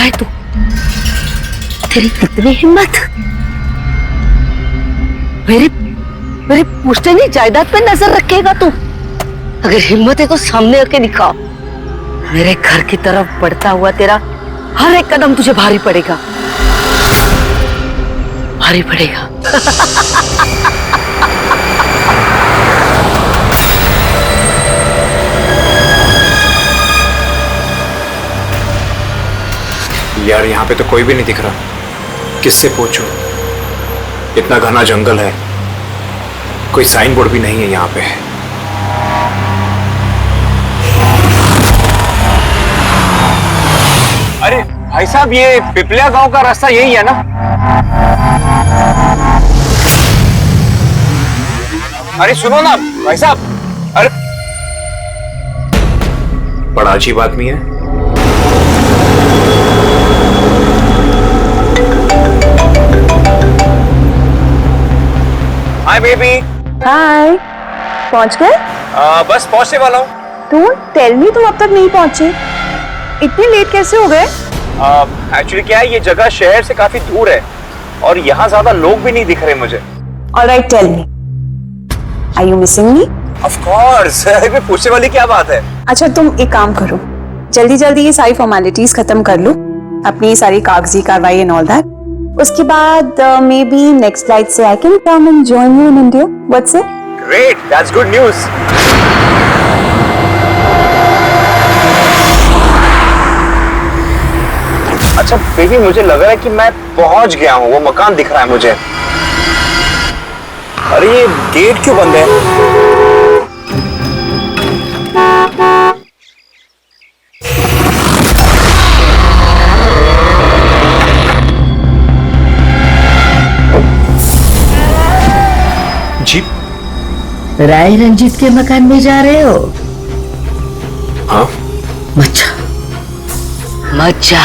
है तू? तेरी कितनी हिम्मत! मेरी मेरी पुश्तैनी जायदाद पे नजर रखेगा तू? अगर हिम्मत है तो सामने आके दिखा। मेरे घर की तरफ बढ़ता हुआ तेरा हर एक कदम तुझे भारी पड़ेगा, भारी पड़ेगा। यार यहाँ पे तो कोई भी नहीं दिख रहा, किससे पूछूं? इतना घना जंगल है, कोई साइन बोर्ड भी नहीं है यहाँ पे। अरे भाई साहब, ये पिपलिया गांव का रास्ता यही है ना? अरे सुनो ना भाई साहब, अरे बड़ा अजीब आदमी है। Hi baby. हाय, पहुंच गए? बस पहुंचने वाला हूँ। तू टेल मी, तुम अब तक नहीं पहुंचे? इतने लेट कैसे हो गए? एक्चुअली क्या है, ये जगह शहर से काफी दूर है और यहाँ ज्यादा लोग भी नहीं दिख रहे मुझे। Alright, tell me, are you missing me? Of course, पूछने वाली क्या बात है। अच्छा, तुम एक काम करो, जल्दी जल्दी ये सारी फॉर्मेलिटीज खत्म कर लो, अपनी सारी कागजी कार्रवाई एंड ऑल दैट। उसके बाद मे बी नेक्स्ट फ्लाइट से I can come and join you in India. What's it? Great, that's good news. अच्छा बेबी, मुझे लग रहा है कि मैं पहुंच गया हूँ, वो मकान दिख रहा है मुझे। अरे ये गेट क्यों बंद है? जी? राय रंजीत के मकान में जा रहे हो? हाँ। मत जा,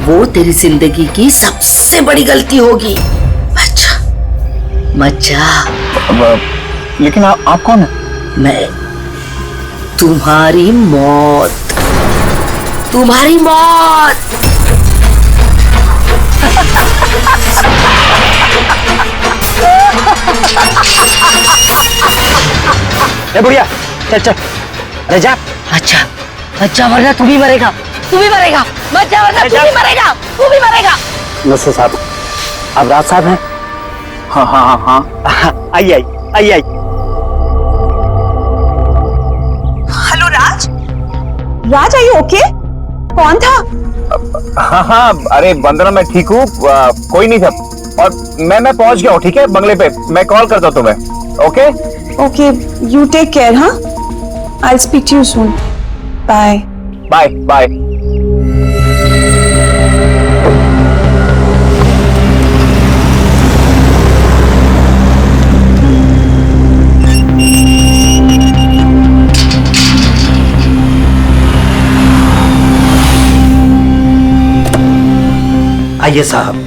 वो तेरी जिंदगी की सबसे बड़ी गलती होगी। मत जा। लेकिन आप कौन है? मैं तुम्हारी मौत, तुम्हारी मौत। ए बुढ़िया, चल चल, अरे जा। अच्छा वरना तू भी मरेगा, तू भी मरेगा। मत जा वरना तू भी मरेगा, तू भी मरेगा। नसर साहब, आप राज साहब हैं? हाँ हाँ हाँ हाँ। आई। Hello Raj, Raj, are you okay? कौन था? हाँ, अरे वंदना, मैं ठीक हूँ, कोई नहीं था और मैं पहुंच गया हूँ। ठीक है, बंगले पे मैं कॉल करता हूँ तुम्हें। Okay okay, you take care. हाँ, I will speak to you soon. Bye bye bye. आइए साहब।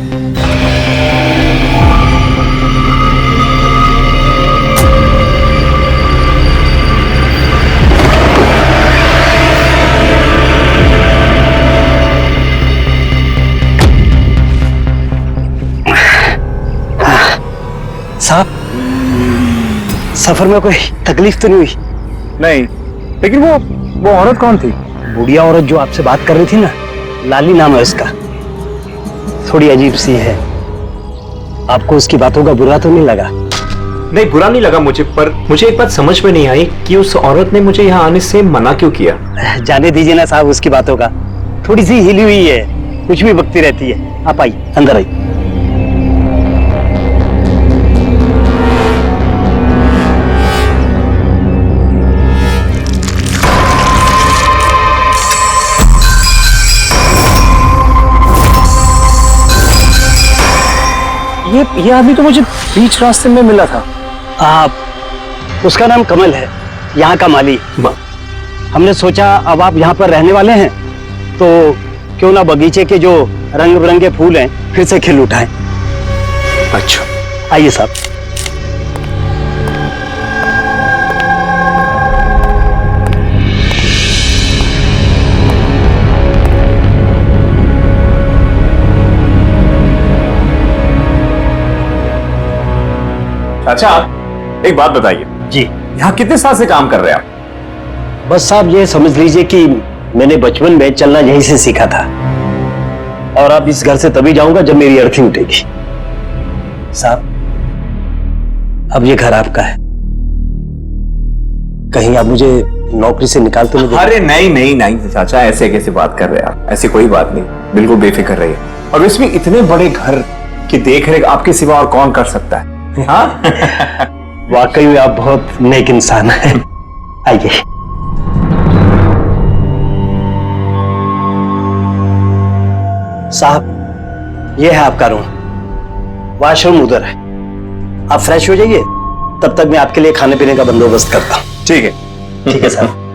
साहब, सफर में कोई तकलीफ तो नहीं हुई? नहीं, लेकिन वो औरत कौन थी? बुढ़िया औरत जो आपसे बात कर रही थी ना, लाली नाम है उसका, थोड़ी अजीब सी है। आपको उसकी बातों का बुरा तो नहीं लगा? नहीं, बुरा नहीं लगा मुझे, पर मुझे एक बात समझ में नहीं आई कि उस औरत ने मुझे यहाँ आने से मना क्यों किया। जाने दीजिए ना साहब उसकी बातों का, थोड़ी सी हिली हुई है, कुछ भी बकती रहती है। आप आइए, अंदर आइए। ये आदमी तो मुझे बीच रास्ते में मिला था। उसका नाम कमल है, यहाँ का माली। हमने सोचा अब आप यहाँ पर रहने वाले हैं तो क्यों ना बगीचे के जो रंग बिरंगे फूल हैं फिर से खिल उठाएं। अच्छा, आइए साहब। अच्छा एक बात बताइए, जी यहाँ कितने साल से काम कर रहे हैं आप? बस साहब ये समझ लीजिए कि मैंने बचपन में चलना यहीं से सीखा था, और अब इस घर से तभी जाऊंगा जब मेरी अर्थी उठेगी। साहब अब ये घर आपका है, कहीं आप मुझे नौकरी से निकालते नहीं? अरे नहीं नहीं नहीं चाचा, ऐसे कैसे बात कर रहे हैं आप? ऐसी कोई बात नहीं, बिल्कुल बेफिक्र रहिए। और इसमें इतने बड़े घर की देखरेख आपके सिवा और कौन कर सकता है? हाँ वाकई में आप बहुत नेक इंसान हैं। आइए। साहब ये है आपका रूम, वॉशरूम उधर है, आप फ्रेश हो जाइए, तब तक मैं आपके लिए खाने पीने का बंदोबस्त करता हूं। ठीक है। ठीक है साहब।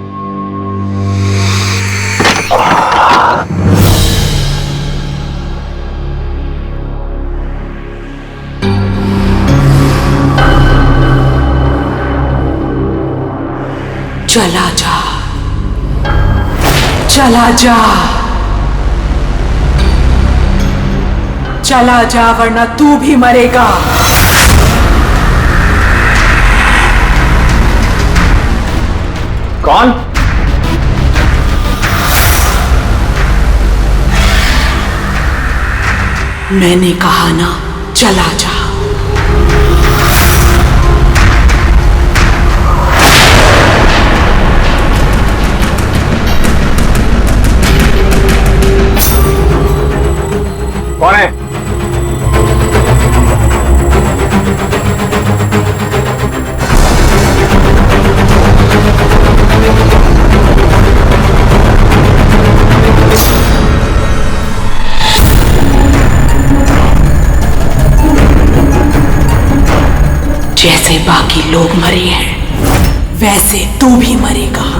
चला जा, चला जा, चला जा, वरना तू भी मरेगा। कौन? मैंने कहा ना, चला जा। कौन है? जैसे बाकी लोग मरे हैं, वैसे तू भी मरेगा।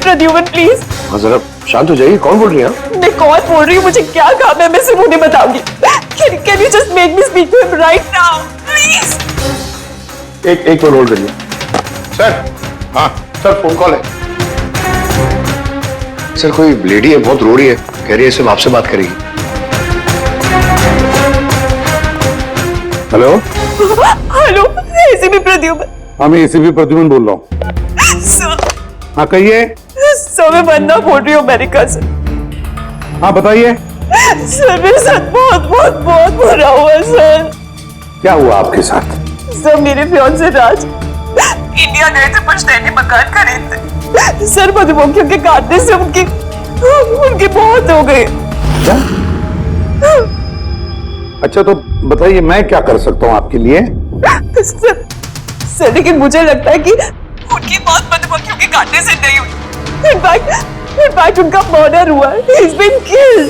प्रद्युमन प्लीज। हाँ जरा शांत हो जाइए, कौन बोल रही है? मैं कौन बोल रही हूँ, मुझे क्या काम है, मैं सिर्फ उन्हें बताऊंगी। Can you just make me speak to him right now, please? एक तो होल्ड करिए। सर, हाँ सर, फोन कॉल है। सर कोई लेडी है, बहुत रो रही है, कह रही है सिर्फ आपसे बात करेगी। Hello hello, ACP Pradyuman. हाँ मैं एसीपी प्रद्युमन बोल रहा हूँ। सर, हाँ कहिए। सर मैं बंदा बोल रही हूँ अमेरिका से। हाँ बताइए। सर मेरे साथ बहुत बहुत बहुत बुरा हुआ सर। क्या हुआ आपके साथ? सर मेरे फियांसे राज इंडिया गए थे पुश्तैनी मकान खरीदने। सर मधुमक्खियों के काटने से उनकी मौत हो गई। क्या? अच्छा तो बताइए मैं क्या कर सकता हूँ आपके लिए? सर लेकिन मुझे लगता है कि उनकी मौत मधुमक्खियों के काटने से नहीं हुई। इनफैक्ट उनका मर्डर हुआ है। He's been killed।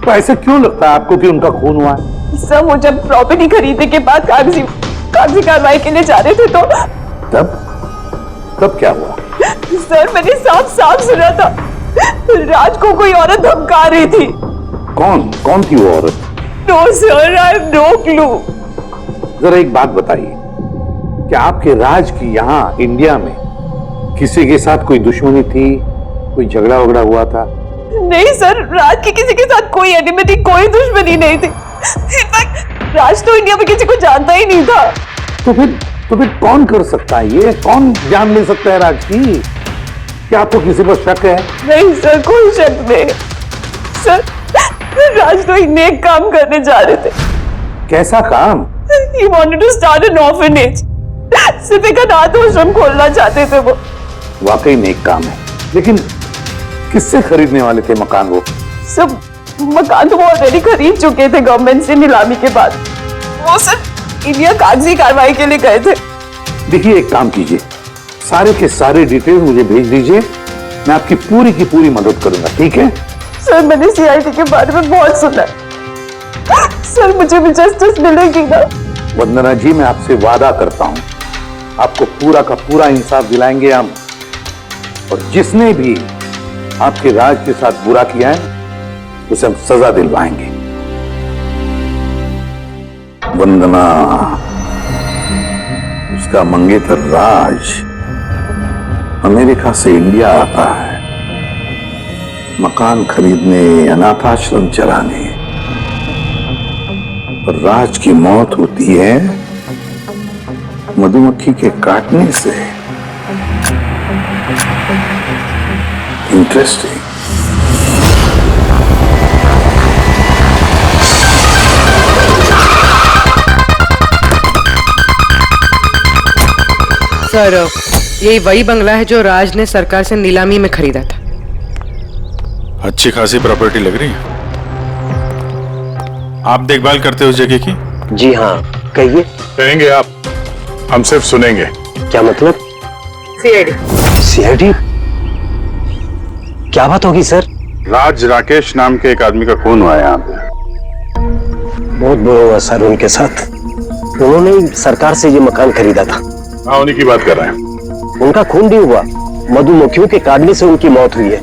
तो ऐसा क्यों लगता है आपको कि उनका खून हुआ है? सर वो जब प्रॉपर्टी खरीदने के बाद कागजी कार्रवाई के लिए जा रहे थे तो तब तब क्या हुआ? सर मैंने साफ साफ सुना था राज को कोई औरत धमका रही थी। कौन कौन थी वो औरत? No sir, I have no clue. जरा एक बात बताइए, क्या आपके राज की यहाँ इंडिया में किसी के साथ कोई दुश्मनी थी, कोई झगड़ा वगड़ा हुआ था? नहीं सर, राज की किसी के साथ कोई एनिमिटी, कोई दुश्मनी नहीं थी। इनफैक्ट राज तो इंडिया में किसी को जानता ही नहीं था। तो फिर कौन कर सकता है ये? कौन जान ले सकता है राज की? क्या आपको किसी पर शक है? नहीं सर, कोई शक नहीं। सर राज तो एक नेक काम करने जा रहे थे। कैसा काम? He wanted to start an orphanage. सिर्फ एक अनाथ आश्रम खोलना चाहते थे वो। वाकई नेक काम है, लेकिन किससे खरीदने वाले थे मकान वो? सब मकान तो वो ऑलरेडी खरीद चुके थे गवर्नमेंट से नीलामी के बाद। वो सर इंडिया कागजी कार्रवाई के लिए गए थे। देखिए, एक काम कीजिए, सारे के सारे डिटेल मुझे भेज दीजिए, मैं आपकी पूरी की पूरी मदद करूंगा, ठीक है? सर मैंने सीआईडी के बारे में बहुत सुना। सर मुझे भी जस्टिस मिलेगी ना? वंदना जी, मैं आपसे वादा करता हूं, आपको पूरा का पूरा इंसाफ दिलाएंगे हम, और जिसने भी आपके राज के साथ बुरा किया है उसे हम सजा दिलवाएंगे। वंदना, उसका मंगेतर राज अमेरिका से इंडिया आता है मकान खरीदने, अनाथ आश्रम चलाने, और राज की मौत होती है मधुमक्खी के काटने से। इंटरेस्टिंग। सर यही वही बंगला है जो राज ने सरकार से नीलामी में खरीदा था। अच्छी खासी प्रॉपर्टी लग रही है। आप देखभाल करते हो उस जगह की? जी हाँ, कहिए। कहेंगे आप, हम सिर्फ सुनेंगे। क्या मतलब? सीआईडी? क्या बात होगी सर? राज राकेश नाम के एक आदमी का खून हुआ है यहाँ पे। बहुत बुरा हुआ सर उनके साथ। उन्होंने ही सरकार से ये मकान खरीदा था। हाँ, उन्हीं की बात कर रहे हैं। उनका खून भी हुआ, मधुमक्खियों के काटने से उनकी मौत हुई है।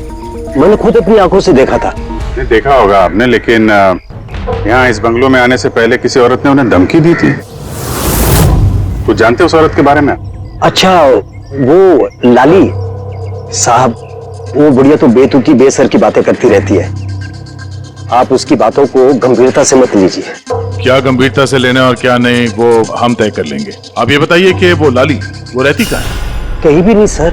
मैंने खुद अपनी आंखों से देखा था। नहीं, देखा होगा आपने, लेकिन यहाँ इस बंगलों में आने से पहले किसी औरत ने उन्हें धमकी दी थी। कुछ जानते हो उस औरत के बारे में? अच्छा, वो लाली साहब, वो बुढ़िया तो बेतुकी बेसर की बातें करती रहती है। आप उसकी बातों को गंभीरता से मत लीजिए। क्या गंभीरता से लेना और क्या नहीं वो हम तय कर लेंगे। आप ये बताइए कि वो लाली वो रहती कहाँ है? कहीं भी नहीं सर।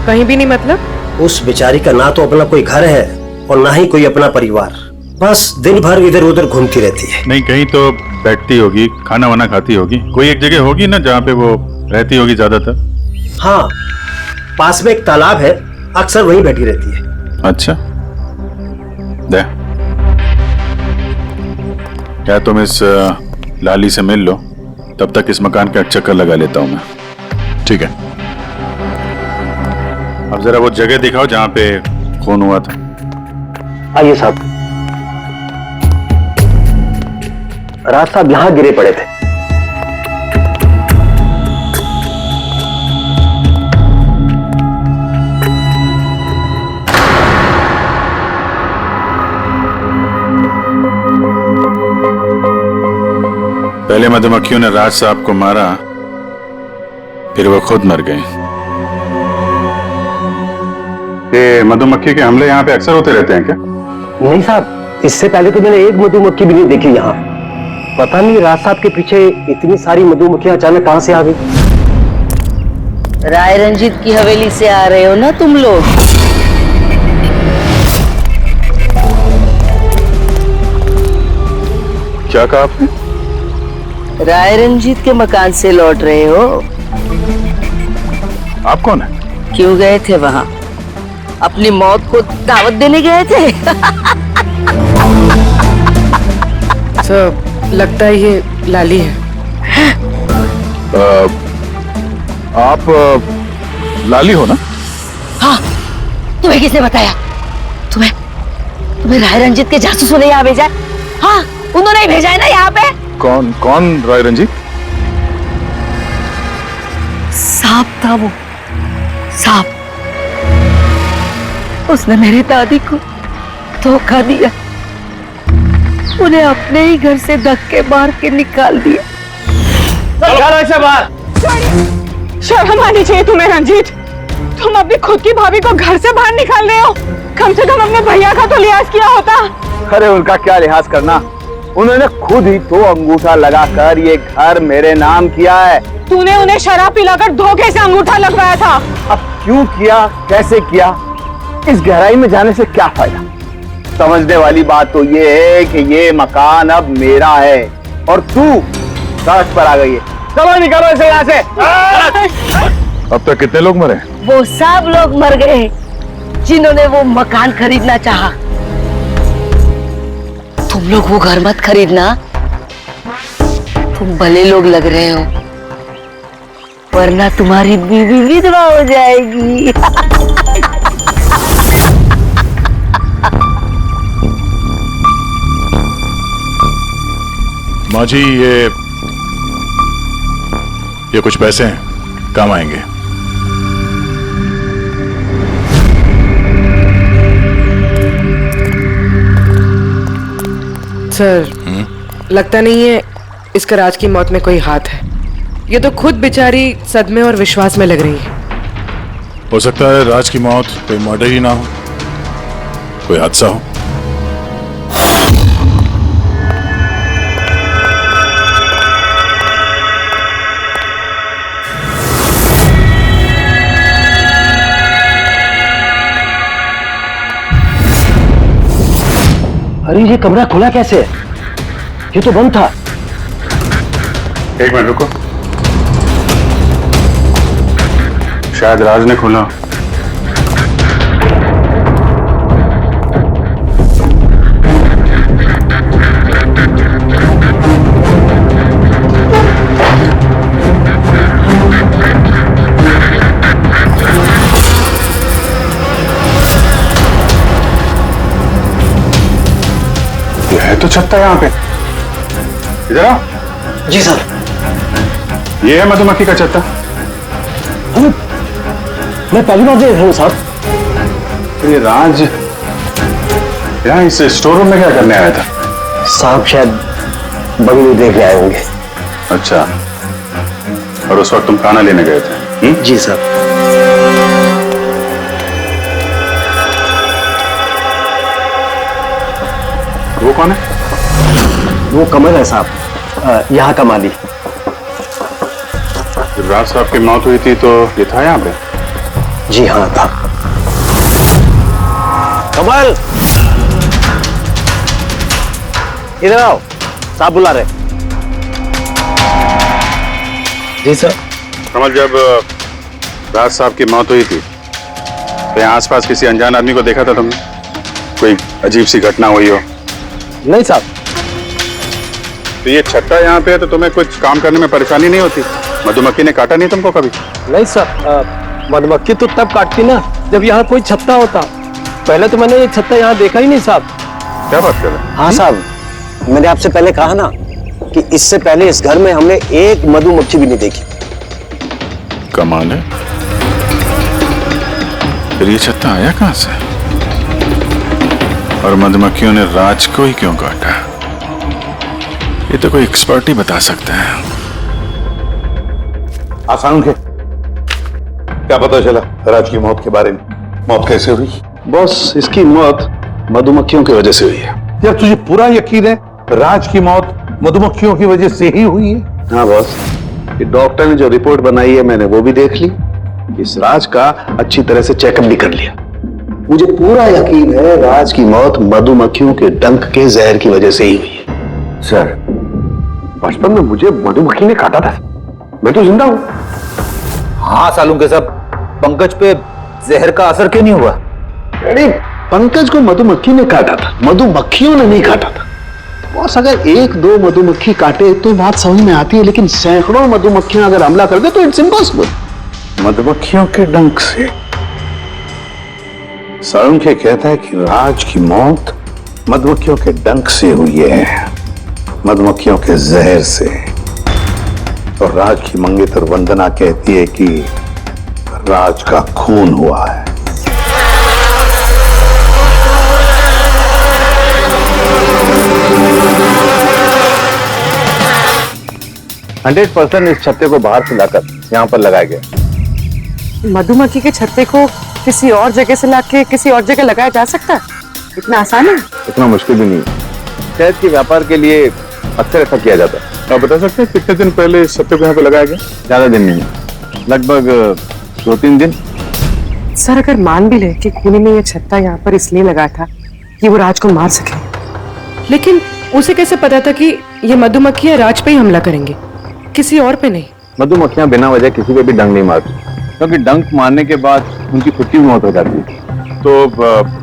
कहीं भी नहीं मतलब? उस बेचारी का ना तो अपना कोई घर है और ना ही कोई अपना परिवार। बस दिन भर इधर उधर घूमती रहती है। नहीं, कहीं तो बैठती होगी, खाना वाना खाती होगी, कोई एक जगह होगी ना जहाँ पे वो रहती होगी ज्यादातर। हाँ, पास में एक तालाब है, अक्सर वहीं बैठी रहती है। अच्छा, दे क्या तुम इस लाली से मिल लो, तब तक इस मकान का चक्कर लगा लेता हूं मैं। ठीक है, अब जरा वो जगह दिखाओ जहां पे खून हुआ था। आइए साहब। राज साहब यहां गिरे पड़े थे। पहले मधुमक्खियों ने राज साहब को मारा, फिर वो खुद मर गए। ये मधुमक्खी के हमले यहाँ पे अक्सर होते रहते हैं क्या? नहीं साहब, इससे पहले तो मैंने एक मधुमक्खी भी नहीं देखी यहाँ। पता नहीं राज साहब के पीछे इतनी सारी मधुमक्खियां अचानक कहां से आ गई। राय रंजीत की हवेली से आ रहे हो ना तुम लोग? क्या कहा आपने? राय रंजीत के मकान से लौट रहे हो? आप कौन है? क्यों गए थे वहां? अपनी मौत को दावत देने गए थे? सर लगता है ये लाली है। आप लाली हो ना? हाँ, तुम्हें किसने बताया? तुम्हें राय रंजीत के जासूसों ने यहाँ भेजा है? हाँ, उन्होंने ही भेजा है ना यहाँ पे। कौन राय रंजीत? सांप था वो, सांप। उसने मेरी दादी को धोखा दिया, उन्हें अपने ही घर से धक्के मार के निकाल दिया। शर्म आनी चाहिए तुम्हें रंजीत। तुम अपनी खुद की भाभी को घर से बाहर निकाल रहे हो। कम से कम अपने भैया का तो लिहाज किया होता। अरे उनका क्या लिहाज करना, उन्होंने खुद ही तो अंगूठा लगाकर ये घर मेरे नाम किया है। तूने उन्हें शराब पिलाकर धोखे से अंगूठा लगवाया था। अब क्यों किया, कैसे किया, इस गहराई में जाने से क्या फायदा। समझने वाली बात तो ये है कि ये मकान अब मेरा है और तू सड़क पर आ गई है। चलो निकलो इसे यहाँ से। अब तक कितने लोग मरे? वो सब लोग मर गए जिन्होंने वो मकान खरीदना चाहा। तुम लोग वो घर मत खरीदना, तुम भले लोग लग रहे हो, वरना तुम्हारी बीवी विधवा हो जाएगी। माँ जी, ये कुछ पैसे हैं, काम आएंगे। सर, लगता नहीं है इसका राज की मौत में कोई हाथ है। ये तो खुद बेचारी सदमे और विश्वास में लग रही है। हो सकता है राज की मौत कोई मर्डर ही ना हो, कोई हादसा हो। अरे ये कमरा खुला कैसे? ये तो बंद था। एक मिनट रुको, शायद राज ने खोला। ये है तो छत्ता यहाँ पे। इधर आओ। जी सर। ये है मधुमक्खी का छत्ता। मैं पहली बार देख रहा हूँ साहब। तो ये राज यहाँ इस स्टोर रूम में क्या करने आया था? साहब शायद बंगलू देख के आए होंगे। अच्छा, और उस वक्त तुम खाना लेने गए थे? जी सर। वो कौन है? वो कमल है साहब, यहाँ का माली। जब राज साहब की मौत हुई थी तो ये था यहाँ पे? जी हाँ था। कमल, इधर आओ, साहब बुला रहे। जी सर। कमल, जब राज साहब की मौत हुई थी तो यहाँ आसपास किसी अनजान आदमी को देखा था तुमने? कोई अजीब सी घटना हुई हो? नहीं साहब। तो ये छत्ता यहाँ पे है तो तुम्हें कुछ काम करने में परेशानी नहीं होती? मधुमक्खी ने काटा नहीं तुमको कभी? नहीं सर, मधुमक्खी तो तब काटती ना जब यहाँ कोई छत्ता होता। पहले तो मैंने ये छत्ता यहाँ देखा ही नहीं साहब। क्या बात कर रहे हैं? हाँ साहब, मैंने आपसे पहले कहा ना कि इससे पहले इस घर में हमने एक मधुमक्खी भी नहीं देखी। कमाल है। फिर ये छत्ता आया कहाँ से? और मधुमक्खियों ने राज को ही क्यों काटा? ये तो कोई एक्सपर्ट ही बता सकता है। आसान के क्या पता चला राज की मौत के बारे में? मौत कैसे हुई? बॉस, इसकी मौत मधुमक्खियों की वजह से हुई है। यार तुझे पूरा यकीन है राज की मौत मधुमक्खियों की वजह से ही हुई है? हाँ बॉस, ये डॉक्टर ने जो रिपोर्ट बनाई है मैंने वो भी देख ली। इस राज का अच्छी तरह से चेकअप भी कर लिया। मुझे पूरा यकीन है राज की मौत मधुमक्खियों के डंक के जहर की वजह से ही हुई है। सर, बचपन में मुझे मधुमक्खी ने काटा था, मैं तो जिंदा हूं। हाँ सालूं के सब, पंकज पे जहर का असर क्यों नहीं हुआ? अरे पंकज को मधुमक्खी ने काटा था, मधुमक्खियों ने नहीं काटा था। बॉस, अगर एक दो मधुमक्खी काटे तो बात समझ में आती है, लेकिन सैकड़ों मधुमक्खियां अगर हमला कर दे तो इट्स इम्पॉसिबल। मधुमक्खियों के डंक से? सालूं के कहता है कि राज की मौत मधुमक्खियों के डंक से हुई है, मधुमक्खियों के जहर से। और राज की मंगेतर वंदना कहती है कि राज का खून हुआ है। 100% इस छत्ते को बाहर से लाकर यहाँ पर लगाया गया। मधुमक्खी के छत्ते को किसी और जगह से लाके किसी और जगह लगाया जा सकता है? इतना आसान है? इतना मुश्किल भी नहीं है। शहद के व्यापार के लिए अक्सर ऐसा किया जाता है। आप बता सकते हैं कितने दिन पहले इस छत्ते को यहाँ पे लगाया गया? ज्यादा दिन नहीं है, लगभग 2-3 दिन। सर अगर मान भी ले कि खूनी ने ये छत्ता यहाँ पर इसलिए लगाया था कि वो राज को मार सके, लेकिन उसे कैसे पता था कि ये मधुमक्खियां राज पे ही हमला करेंगे, किसी और पे नहीं? मधुमक्खियां बिना वजह किसी पे भी डंक नहीं मारती, क्योंकि डंक मारने के बाद उनकी खुद की मौत हो जाती है। तो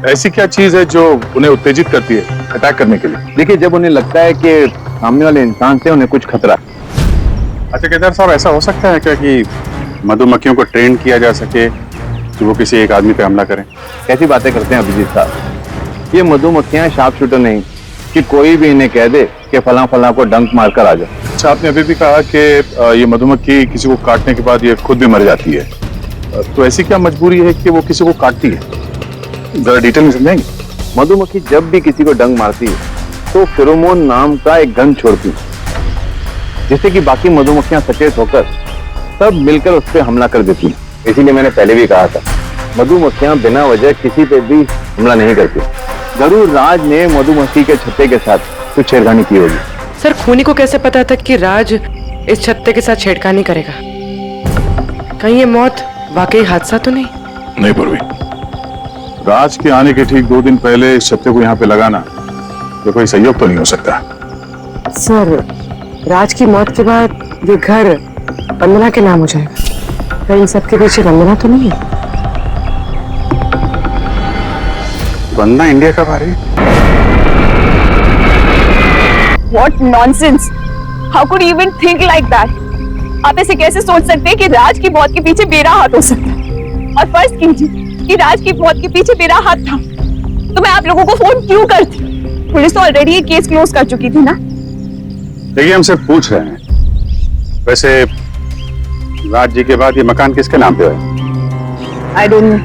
ऐसी क्या चीज है जो उन्हें उत्तेजित करती है अटैक करने के लिए? देखिए, जब उन्हें लगता है कि सामने वाले इंसान से उन्हें कुछ खतरा। अच्छा केदार साहब, ऐसा हो सकता है क्या कि मधुमक्खियों को ट्रेन किया जा सके कि वो किसी एक आदमी पे हमला करें? कैसी बातें करते हैं अभिजीत साहब, ये मधुमक्खियां शार्प शूटर नहीं कि कोई भी इन्हें कह दे कि फला फला को डंक मारकर आ जाओ। अच्छा, आपने अभी भी कहा कि ये मधुमक्खी किसी को काटने के बाद ये खुद भी मर जाती है, तो ऐसी क्या मजबूरी है कि वो किसी को काटती है? जरा डिटेल में समझाएंगे? मधुमक्खी जब भी किसी को डंक मारती है तो फेरोमोन नाम का एक गंध छोड़ती है, जिससे कि बाकी मधुमक्खियां सचेत होकर सब मिलकर उस पर हमला कर देती हैं। इसीलिए मैंने पहले भी कहा था, मधुमक्खियां बिना वजह किसी पे भी हमला नहीं करती। जरूर राज ने मधुमक्खी के छत्ते के साथ कुछ छेड़खानी की होगी। सर खूनी को कैसे पता था कि राज इस छत्ते के साथ छेड़खानी करेगा? कहीं ये मौत वाकई हादसा तो नहीं? नहीं पूर्वी, राज के आने के ठीक 2 दिन पहले इस छत्ते को यहाँ पे लगाना ये कोई सहयोग तो नहीं हो सकता। सर राज की मौत के बाद ये घर वंदना के नाम हो जाएगा, कहीं इन सबके पीछे वंदना तो नहीं है? वंदना इंडिया कब आ रही है? What nonsense! How could you even think like that? आप ऐसे कैसे सोच सकते हैं कि राज की मौत के पीछे मेरा हाथ हो सकता है? और फर्स्ट कीजिए कि राज की मौत के पीछे मेरा हाथ था तो मैं आप लोगों को फोन क्यों करती? पुलिस तो ऑलरेडी ये केस क्लोज कर चुकी थी ना। देखिए, हम सिर्फ पूछ रहे हैं। वैसे राज जी के बाद ये मकान किसके नाम पे है? I don't know.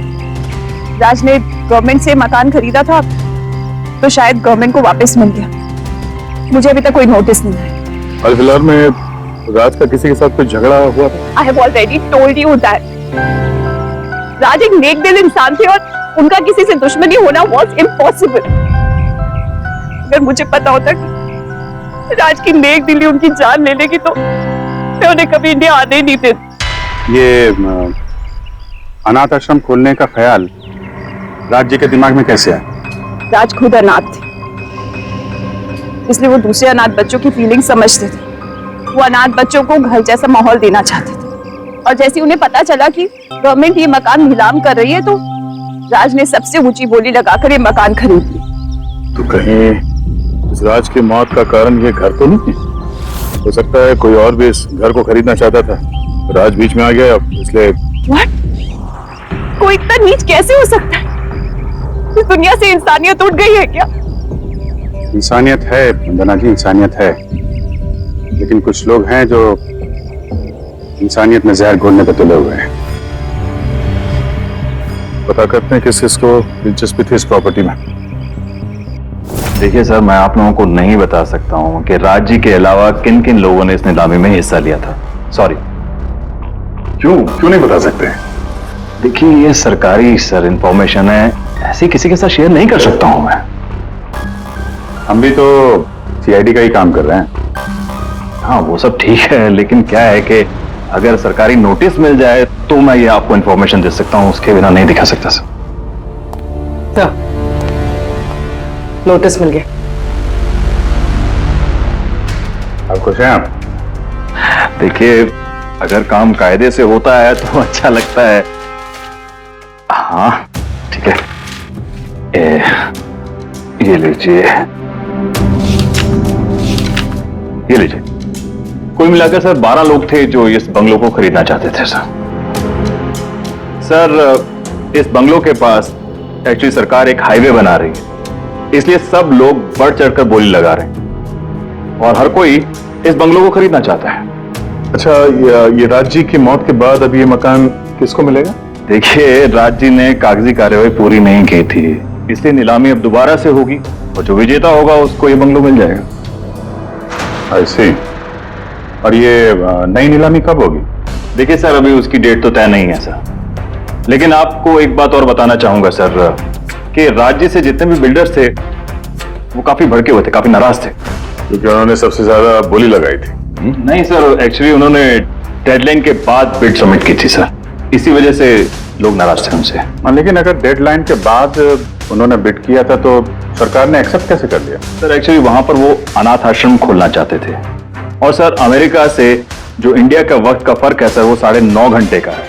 राज ने गवर्नमेंट से मकान खरीदा था तो शायद गवर्नमेंट को वापस मिल गया। मुझे अभी तक कोई नोटिस नहीं है। हाल फिलहाल में राज का किसी के साथ कोई झगड़ा हुआ था? I have already told you that Raj एक नेक दिल इंसान थे और उनका किसी से दुश्मनी होना वॉज इम्पॉसिबल। अगर मुझे पता होता कि राज की नेक दिली उनकी जान ले लेगी तो मैं उन्हें कभी इंडिया आने ही नहीं देती। ये अनाथ आश्रम खोलने का ख्याल राज जी के दिमाग में कैसे आया? राज खुद अनाथ थे, इसलिए वो दूसरे अनाथ बच्चों की फीलिंग समझते थे। वो अनाथ बच्चों को घर जैसा माहौल देना चाहते थे, और जैसे उन्हें पता चला कि गवर्नमेंट ये मकान नीलाम कर रही है तो राज ने सबसे ऊंची बोली लगाकर ये मकान खरीद लिया। तो कहीं इस राज की मौत का कारण ये घर तो नहीं? हो सकता है कोई और भी इस घर को खरीदना चाहता था, राज बीच में आ गया इसलिए। What? कोई इतना नीच कैसे हो सकता है? इस दुनिया से इंसानियत उठ गई है क्या? इंसानियत है वंदना जी, इंसानियत है, लेकिन कुछ लोग हैं जो इंसानियत में जहर घोलने पे तुले हुए हैं। पता करते हैं किस किसको दिलचस्पी थी इस प्रॉपर्टी में। देखिए सर, मैं आप लोगों को नहीं बता सकता हूँ कि राज जी के अलावा किन किन लोगों ने इस नीलामी में हिस्सा लिया था। सॉरी। क्यों नहीं बता सकते? देखिए, ये सरकारी सर इंफॉर्मेशन है, ऐसी किसी के साथ शेयर नहीं कर सकता हूँ मैं। हम भी तो सीआईडी का ही काम कर रहे हैं। हाँ, वो सब ठीक है, लेकिन क्या है कि अगर सरकारी नोटिस मिल जाए तो मैं ये आपको इंफॉर्मेशन दे सकता हूँ, उसके बिना नहीं दिखा सकता सर। नोटिस मिल गया। आप खुश हैं? आप देखिए, अगर काम कायदे से होता है तो अच्छा लगता है। हाँ ठीक है, ये लीजिए, ये लीजिए। कुल मिलाकर सर 12 लोग थे जो इस बंगलों को खरीदना चाहते थे सर। सर, इस बंगलों के पास एक्चुअली सरकार एक हाईवे बना रही है, इसलिए सब लोग बढ़ चढ़कर बोली लगा रहे हैं और हर कोई इस बंगलों को खरीदना चाहता है। अच्छा, ये राज जी की मौत के बाद अब ये मकान किसको मिलेगा? देखिए, राज जी ने कागजी कार्यवाही पूरी नहीं की थी, इसलिए नीलामी अब दोबारा से होगी और जो विजेता होगा उसको ये बंगलो मिल जाएगा। ऐसे? और ये नई नीलामी कब होगी? देखिए सर, अभी उसकी डेट तो तय नहीं है सर, लेकिन आपको एक बात और बताना चाहूंगा सर कि राज्य से जितने भी बिल्डर्स थे वो काफी भड़के हुए थे, काफी नाराज थे, क्योंकि उन्होंने सबसे ज्यादा बोली लगाई थी। नहीं सर, एक्चुअली उन्होंने डेडलाइन के बाद बिड सबमिट की थी सर, इसी वजह से लोग नाराज थे उनसे। लेकिन अगर डेडलाइन के बाद उन्होंने बिड किया था तो सरकार ने एक्सेप्ट कैसे कर लिया? सर एक्चुअली वहां पर वो अनाथ आश्रम खोलना चाहते थे, और सर अमेरिका से जो इंडिया का वक्त का फर्क है सर वो 9.5 घंटे का है,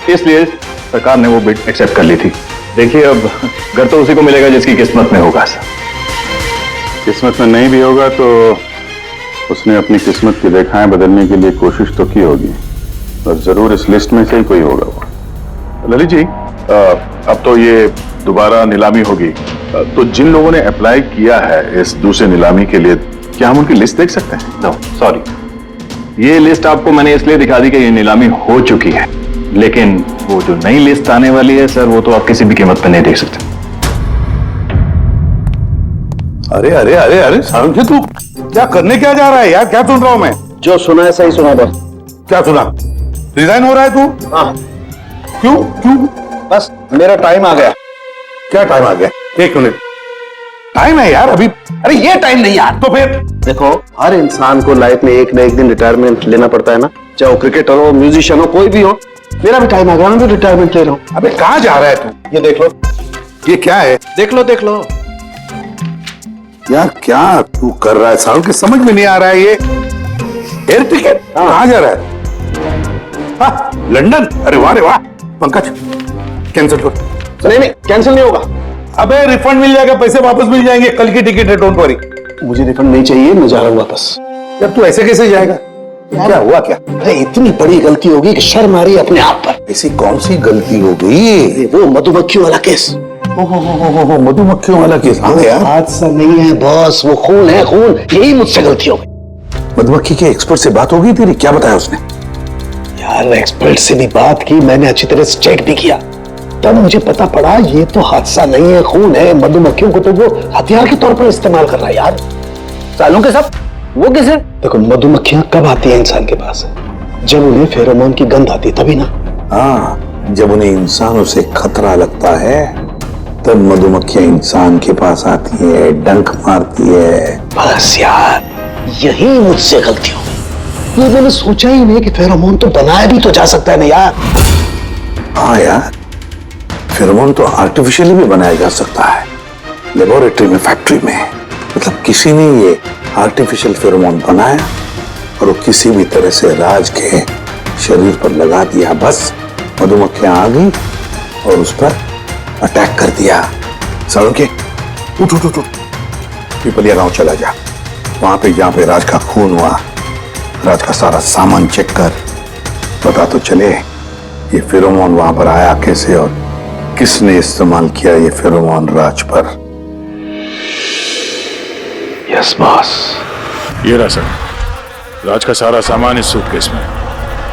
इसलिए सरकार ने वो बिड एक्सेप्ट कर ली थी। देखिए, अब घर तो उसी को मिलेगा जिसकी किस्मत में होगा सर। किस्मत में नहीं भी होगा तो उसने अपनी किस्मत की रेखाएं बदलने के लिए कोशिश तो की होगी, और जरूर इस लिस्ट में से ही कोई होगा वो। ललित जी, अब तो ये दोबारा नीलामी होगी, तो जिन लोगों ने अप्लाई किया है इस दूसरे नीलामी के लिए, क्या हम उनकी लिस्ट देख सकते हैं? नो सॉरी, ये लिस्ट आपको मैंने इसलिए दिखा दी कि ये नीलामी हो चुकी है, लेकिन वो जो नई लिस्ट आने वाली है सर वो तो आप किसी भी कीमत पर नहीं देख सकते। अरे अरे अरे अरे सारंगी, तू क्या करने क्या जा रहा है यार? क्या सुन रहा हूं मैं? जो सुना है सही सुना बस। क्या सुना? रिजाइन हो रहा है तू? हाँ। क्यों क्यों? बस मेरा टाइम आ गया। क्या टाइम आ गया? 1 मिनट टाइम है यार अभी। अरे ये टाइम नहीं यार। तो फिर देखो, हर इंसान को लाइफ में एक ना एक दिन रिटायरमेंट लेना पड़ता है ना, चाहे वो क्रिकेटर हो, म्यूजिशियन हो, कोई भी हो। मेरा भी टाइम आ गया, मैं भी रिटायरमेंट ले रहा हूँ। अबे कहाँ जा रहा है तू? ये देख लो। ये क्या है? देख लो देख लो। यार क्या तू कर रहा है साहब, के समझ में नहीं आ रहा है। ये एयर टिकट कहाँ जा रहा है? हाँ, लंदन। अरे वाह रे वाह। पंकज कैंसिल कर। नहीं कैंसिल नहीं होगा। अबे रिफंड मिल जाएगा, पैसे वापस मिल जाएंगे, कल की टिकट है, डोंट वरी। मुझे रिफंड नहीं चाहिए, मैं जा रहा हूँ वापस। यार तू ऐसे कैसे जाएगा? क्या हुआ क्या? अरे इतनी बड़ी गलती होगी कि शर्म आ रही है अपने आप पर। ऐसी कौन सी गलती हो गई? वो मधुमक्खियों वाला केस। हो मधुमक्खियों वाला केस। हाँ यार, हादसा नहीं है बॉस, वो खून है खून। यही मुझसे गलती हो गई। मधुमक्खी के एक्सपर्ट से बात हो गई तेरी? क्या बताया उसने? यार एक्सपर्ट से भी बात की मैंने, अच्छी तरह से चेक भी किया, तब मुझे पता पड़ा ये तो हादसा नहीं है, खून है। मधुमक्खियों को तो वो हथियार के तौर पर इस्तेमाल कर रहा है यार। सालों के सब वो किसे? देखो, मधुमक्खियां कब आती है इंसान के पास? जब उन्हें फेरोमोन की गंध आती है, तभी ना। हाँ, जब उन्हें इंसानों से खतरा लगता है तब मधुमक्खियां इंसान के पास आती है, डंक मारती है। बस यार, यही मुझसे गलती हो गई। ये मैंने सोचा ही नहीं कि फेरोमोन तो बनाया भी तो जा सकता है ना यार। हाँ यार, फेरोमोन तो आर्टिफिशियली भी बनाया जा सकता है, लेबोरेटरी में, फैक्ट्री में। मतलब किसी ने ये आर्टिफिशियल फेरोमोन बनाया और वो किसी भी तरह से राज के शरीर पर लगा दिया, बस मधुमक्खियां आ गई और उस पर अटैक कर दिया। सालुंके, उठ उठ उठ, पिपलिया गांव चला जा। वहां पे जहां पे राज का खून हुआ, राज का सारा सामान चेक कर, पता तो चले ये फेरोमोन वहां पर आया कैसे और किसने इस्तेमाल किया ये फेरोमोन राज पर। Yes boss. ये रहा सर, राज का सारा सामान इस सूटकेस में।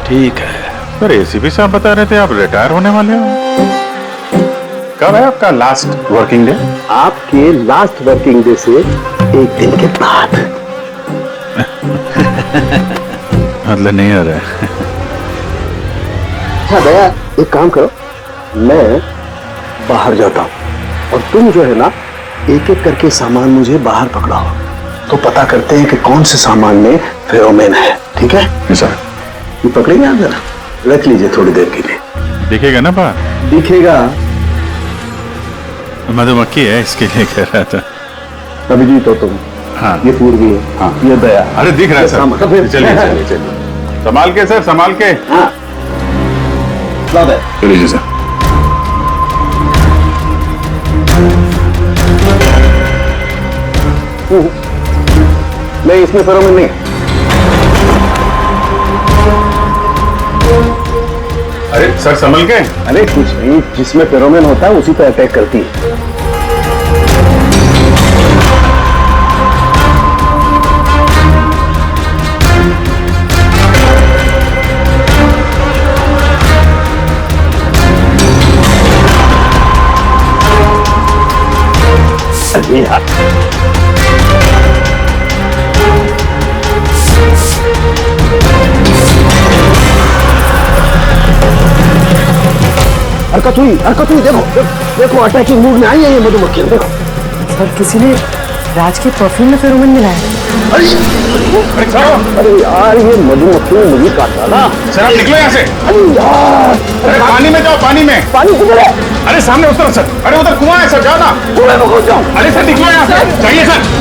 ठीक है। सर एसीपी साहब बता रहे थे आप रिटायर होने वाले हो, कब है आपका लास्ट वर्किंग डे? आपके लास्ट वर्किंग डे से 1 दिन के बाद। मतलब नहीं आ रहा है। अच्छा दया, एक काम करो, मैं बाहर जाता हूँ और तुम जो है ना, एक एक करके सामान मुझे बाहर पकड़ाओ, तो पता करते हैं कि कौन से सामान में फेरोमोन है। ठीक है सर। ये पकड़ेंगे आप? जरा रख लीजिए थोड़ी देर के लिए। दिखेगा ना बाहर? दिखेगा। मधुमक्खी है इसके लिए कह रहा था। अभिजीत हो तुम। हाँ, ये पूर्वी है। हाँ, ये दया। अरे दिख रहा है सर। चलिए चलिए चलिए चलिए, संभाल के सर, संभाल के। हाँ, चलिए सर। नहीं, इसमें फेरोमोन नहीं है। अरे सर संभल के। अरे कुछ नहीं, जिसमें फेरोमोन होता है उसी पर अटैक करती है। हरकत हुई, देखो अटैकिंग मूड में आई है ये मधुमक्खियां, देखो। सर किसी ने राज के परफ्यूम में फेरोमोन मिलाया। अरे यार ये मधुमक्खियों ने मुझे काटा ना। सर आप निकलो यहाँ से। अरे यार, अरे पानी में जाओ, पानी में। पानी किधर है? अरे सामने उस तरफ सर। अरे उधर कुआं है सर, जाओ ना। कुएं में घुस जाओ। अरे सर निकलो यहाँ से, जाइए सर।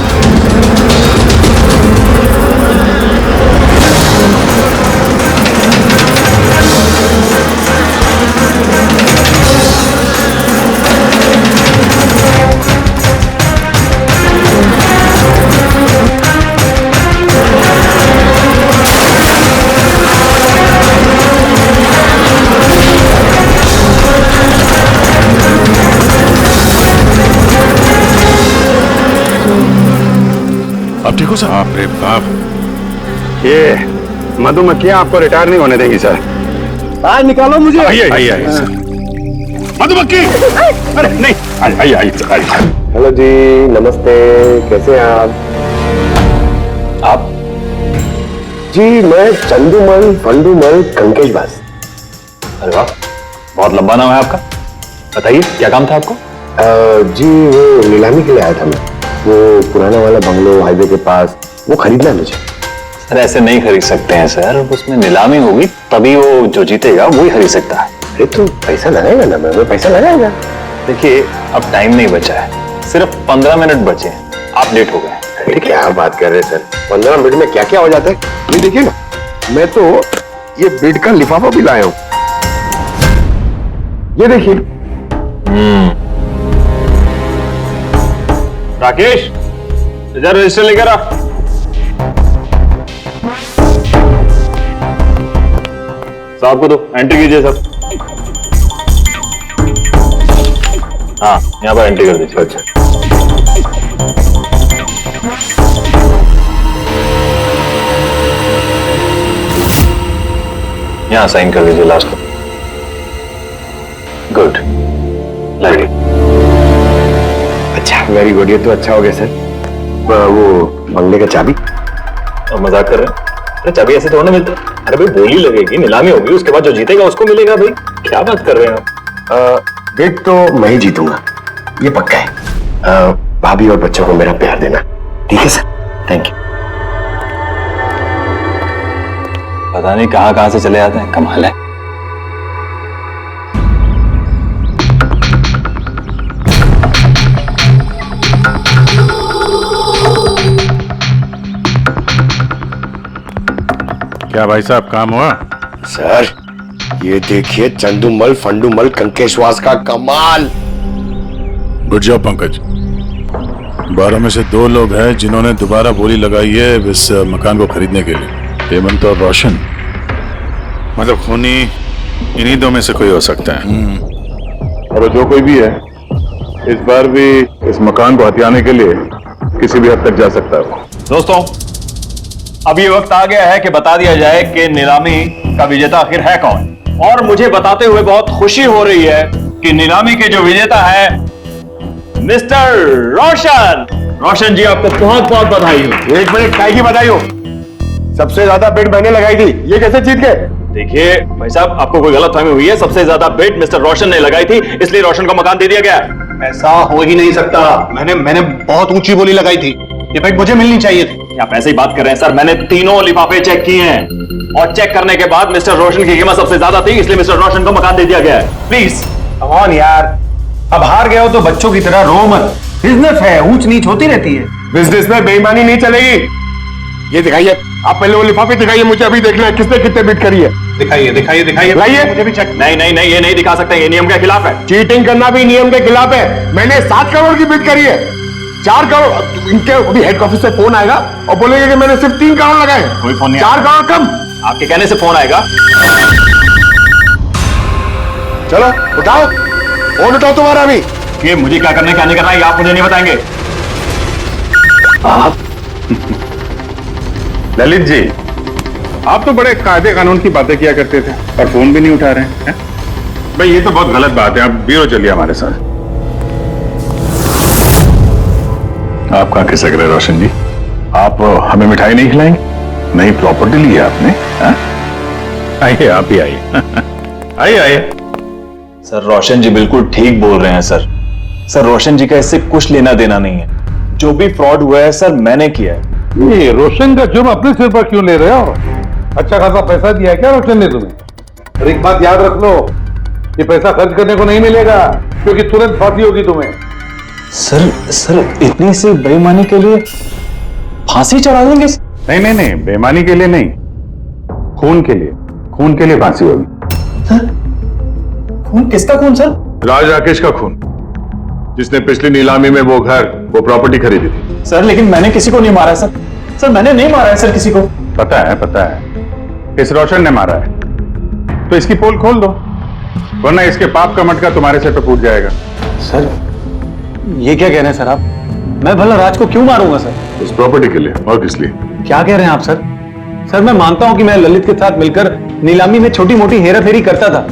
आप ठीक हो सर? बाप रे बाप, ये मधुमक्खियां आपको रिटायर नहीं होने देंगी सर। बाहर निकालो मुझे। आइए सर। मधुमक्खी, अरे नहीं, आइए। हेलो जी, नमस्ते, कैसे हैं आप? जी मैं चंदूमल फंडूमल कंकेश बास। अरे वाह, बहुत लंबा नाम है आपका। बताइए क्या काम था आपको? जी वो नीलामी के लिए आया था मैं, वो पुराना वाला बंगलो हाईवे के पास, वो खरीदना है मुझे। सर ऐसे नहीं खरीद सकते हैं सर, उसमें नीलामी होगी तभी वो जो जीतेगा वो ही खरीद सकता है। अरे तो पैसा लगाएगा ना, मैं पैसा लगाएगा। देखिए अब टाइम नहीं बचा है, सिर्फ 15 मिनट बचे हैं, आप लेट हो गए। अरे क्या बात कर रहे हैं सर, 15 मिनट में क्या क्या हो जाता है। ये देखिए ना, मैं तो ये बिड का लिफाफा भी लाया हूँ, ये देखिए। राकेश इधर रजिस्टर लेकर आ। साहब को दो, एंट्री कीजिए सर। हाँ यहाँ पर एंट्री कर दीजिए। अच्छा यहाँ साइन कर दीजिए लास्ट को। Good, light. अच्छा, वेरी गुड, ये तो अच्छा हो गया सर। वो बंगले का चाबी। और मजाक कर रहे हैं? अरे चाबी ऐसे थोड़ा ना मिलता है। अरे भाई बोली लगेगी, नीलामी होगी, उसके बाद जो जीतेगा उसको मिलेगा। भाई क्या बात कर रहे हैं आप? बिड तो मैं ही जीतूंगा, ये पक्का है। भाभी और बच्चों को मेरा प्यार देना, ठीक है सर? Thank you. पता नहीं कहां कहां से चले आते हैं, कमाल है। क्या भाई साहब काम हुआ? सर ये देखिए, चंदूमल फंडूमल कंकेशवास का कमाल। Good job Pankaj. 12 में से 2 लोग हैं जिन्होंने दोबारा बोली लगाई है इस मकान को खरीदने के लिए, हेमंत और रोशन। मतलब खूनी इन्हीं 2 में से कोई हो सकता है। और जो कोई भी है इस बार भी इस मकान को हथियाने के लिए किसी भी हद तक जा सकता है। दोस्तों अब ये वक्त आ गया है कि बता दिया जाए कि नीलामी का विजेता आखिर है कौन। और मुझे बताते हुए बहुत खुशी हो रही है कि नीलामी के जो विजेता है मिस्टर रोशन। रोशन जी आपको बहुत बहुत बधाई हो। 1 मिनट, काय की बधाई हो? सबसे ज्यादा बिड मैंने लगाई थी, ये कैसे जीत गए? देखिए भाई साहब, आपको कोई गलतफहमी हुई है। सबसे ज्यादा बिड मिस्टर रोशन ने लगाई थी, इसलिए रोशन को मकान दे दिया गया। ऐसा हो ही नहीं सकता, मैंने बहुत ऊंची बोली लगाई थी, ये बिड मुझे मिलनी चाहिए थी। आप ऐसे ही बात कर रहे हैं सर, मैंने तीनों लिफाफे चेक किए हैं और चेक करने के बाद मिस्टर रोशन की कीमत सबसे ज्यादा थी, इसलिए मिस्टर रोशन को मकान दे दिया गया है। प्लीज कम ऑन यार, अब हार गए हो तो बच्चों की तरह रो मत। बिजनेस है, ऊंच नीच होती रहती है। बिजनेस में बेईमानी नहीं चलेगी। ये दिखाइए, आप पहले वो लिफाफे दिखाइए, मुझे अभी देखना है किसने कितने बिड करी है। दिखाइए दिखाइए दिखाइए, लाइए मुझे भी चेक। नहीं नहीं नहीं, ये नहीं दिखा सकते, ये नियम के खिलाफ है। चीटिंग करना भी नियम के खिलाफ है। मैंने 7 करोड़ की बिड करी है, 4 करोड़। इनके अभी हेड ऑफिस से फोन आएगा और बोलेंगे कि मैंने सिर्फ 3 करोड़ लगाए। कोई फोन नहीं 4 करोड़ कम। आपके कहने से फोन आएगा। चलो उठाओ, फोन उठाओ तुम्हारा भी। ये मुझे क्या करना है क्या नहीं करना है आप मुझे नहीं बताएंगे। ललित जी, आप तो बड़े कायदे कानून की बातें किया करते थे और फोन भी नहीं उठा रहे हैं। भाई ये तो बहुत गलत बात है, आप ब्यूरो चलिए हमारे साथ। आप कहाँ खिसक रहे रोशन जी? आप हमें मिठाई नहीं खिलाएंगे? नई प्रॉपर्टी ली है आपने? आइए आप ही आइए। आइए आइए। सर रोशन जी बिल्कुल ठीक बोल रहे हैं सर। सर रोशन जी का इससे कुछ लेना देना नहीं है। जो भी फ्रॉड हुआ है सर मैंने किया है। ये रोशन का जुर्म अपने सिर पर क्यों ले रहे हो? अच्छा खासा पैसा दिया है क्या रोशन ने तुम्हें? और एक बात याद रख लो, ये पैसा खर्च करने को नहीं मिलेगा, क्योंकि तुरंत फांसी होगी तुम्हें। सर इतनी सी बेईमानी के लिए फांसी चढ़ा देंगे? नहीं, बेईमानी के लिए नहीं, खून के लिए फांसी होगी। खून? किसका खून सर? राज राकेश का खून, जिसने पिछली नीलामी में वो प्रॉपर्टी खरीदी थी। सर लेकिन मैंने किसी को नहीं मारा सर। सर मैंने नहीं मारा है सर किसी को। पता है इस रोशन ने मारा है, तो इसकी पोल खोल दो, वरना इसके पाप का मटका तुम्हारे सिर पे फूट जाएगा। सर ये क्या कह रहे हैं सर आप? मैं भला राज को क्यों मारूंगा सर? इस प्रॉपर्टी के लिए, और किस लिए? क्या कह रहे हैं आप सर? सर मैं मानता हूं कि मैं ललित के साथ मिलकर नीलामी में छोटी मोटी हेरा फेरी करता था,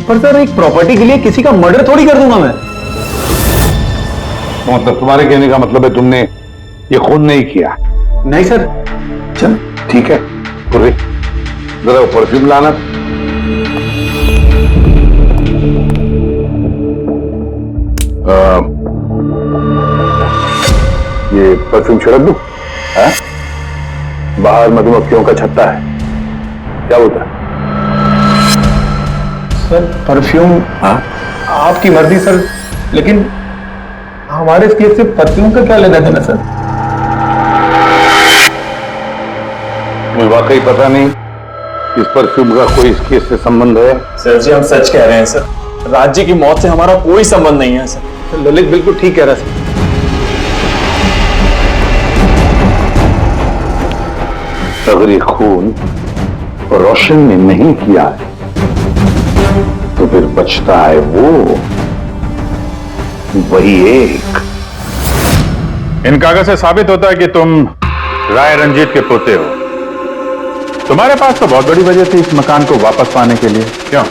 पर सर एक प्रॉपर्टी के लिए किसी का मर्डर थोड़ी कर दूंगा मैं। मतलब तुम्हारे कहने का मतलब है तुमने ये खून नहीं किया? नहीं सर। चल ठीक है, पूरी जरा वो परफ्यूम लाना। ये परफ्यूम छिड़क दूं? बाहर मधुमक्खियों का छत्ता है, क्या बोलता है? सर परफ्यूम आपकी मर्जी सर, लेकिन हमारे इस केस से परफ्यूम का क्या लेना देना सर? मुझे वाकई पता नहीं इस परफ्यूम का कोई इस केस से संबंध है। सर जी हम सच कह रहे हैं सर, राज जी की मौत से हमारा कोई संबंध नहीं है सर। ललित बिल्कुल ठीक कह रहा है सर। अगर ये खून रोशन ने नहीं किया है, तो फिर बचता है वही एक। इन कागज से साबित होता है कि तुम राय रंजीत के पोते हो। तुम्हारे पास तो बहुत बड़ी वजह थी इस मकान को वापस पाने के लिए, क्यों?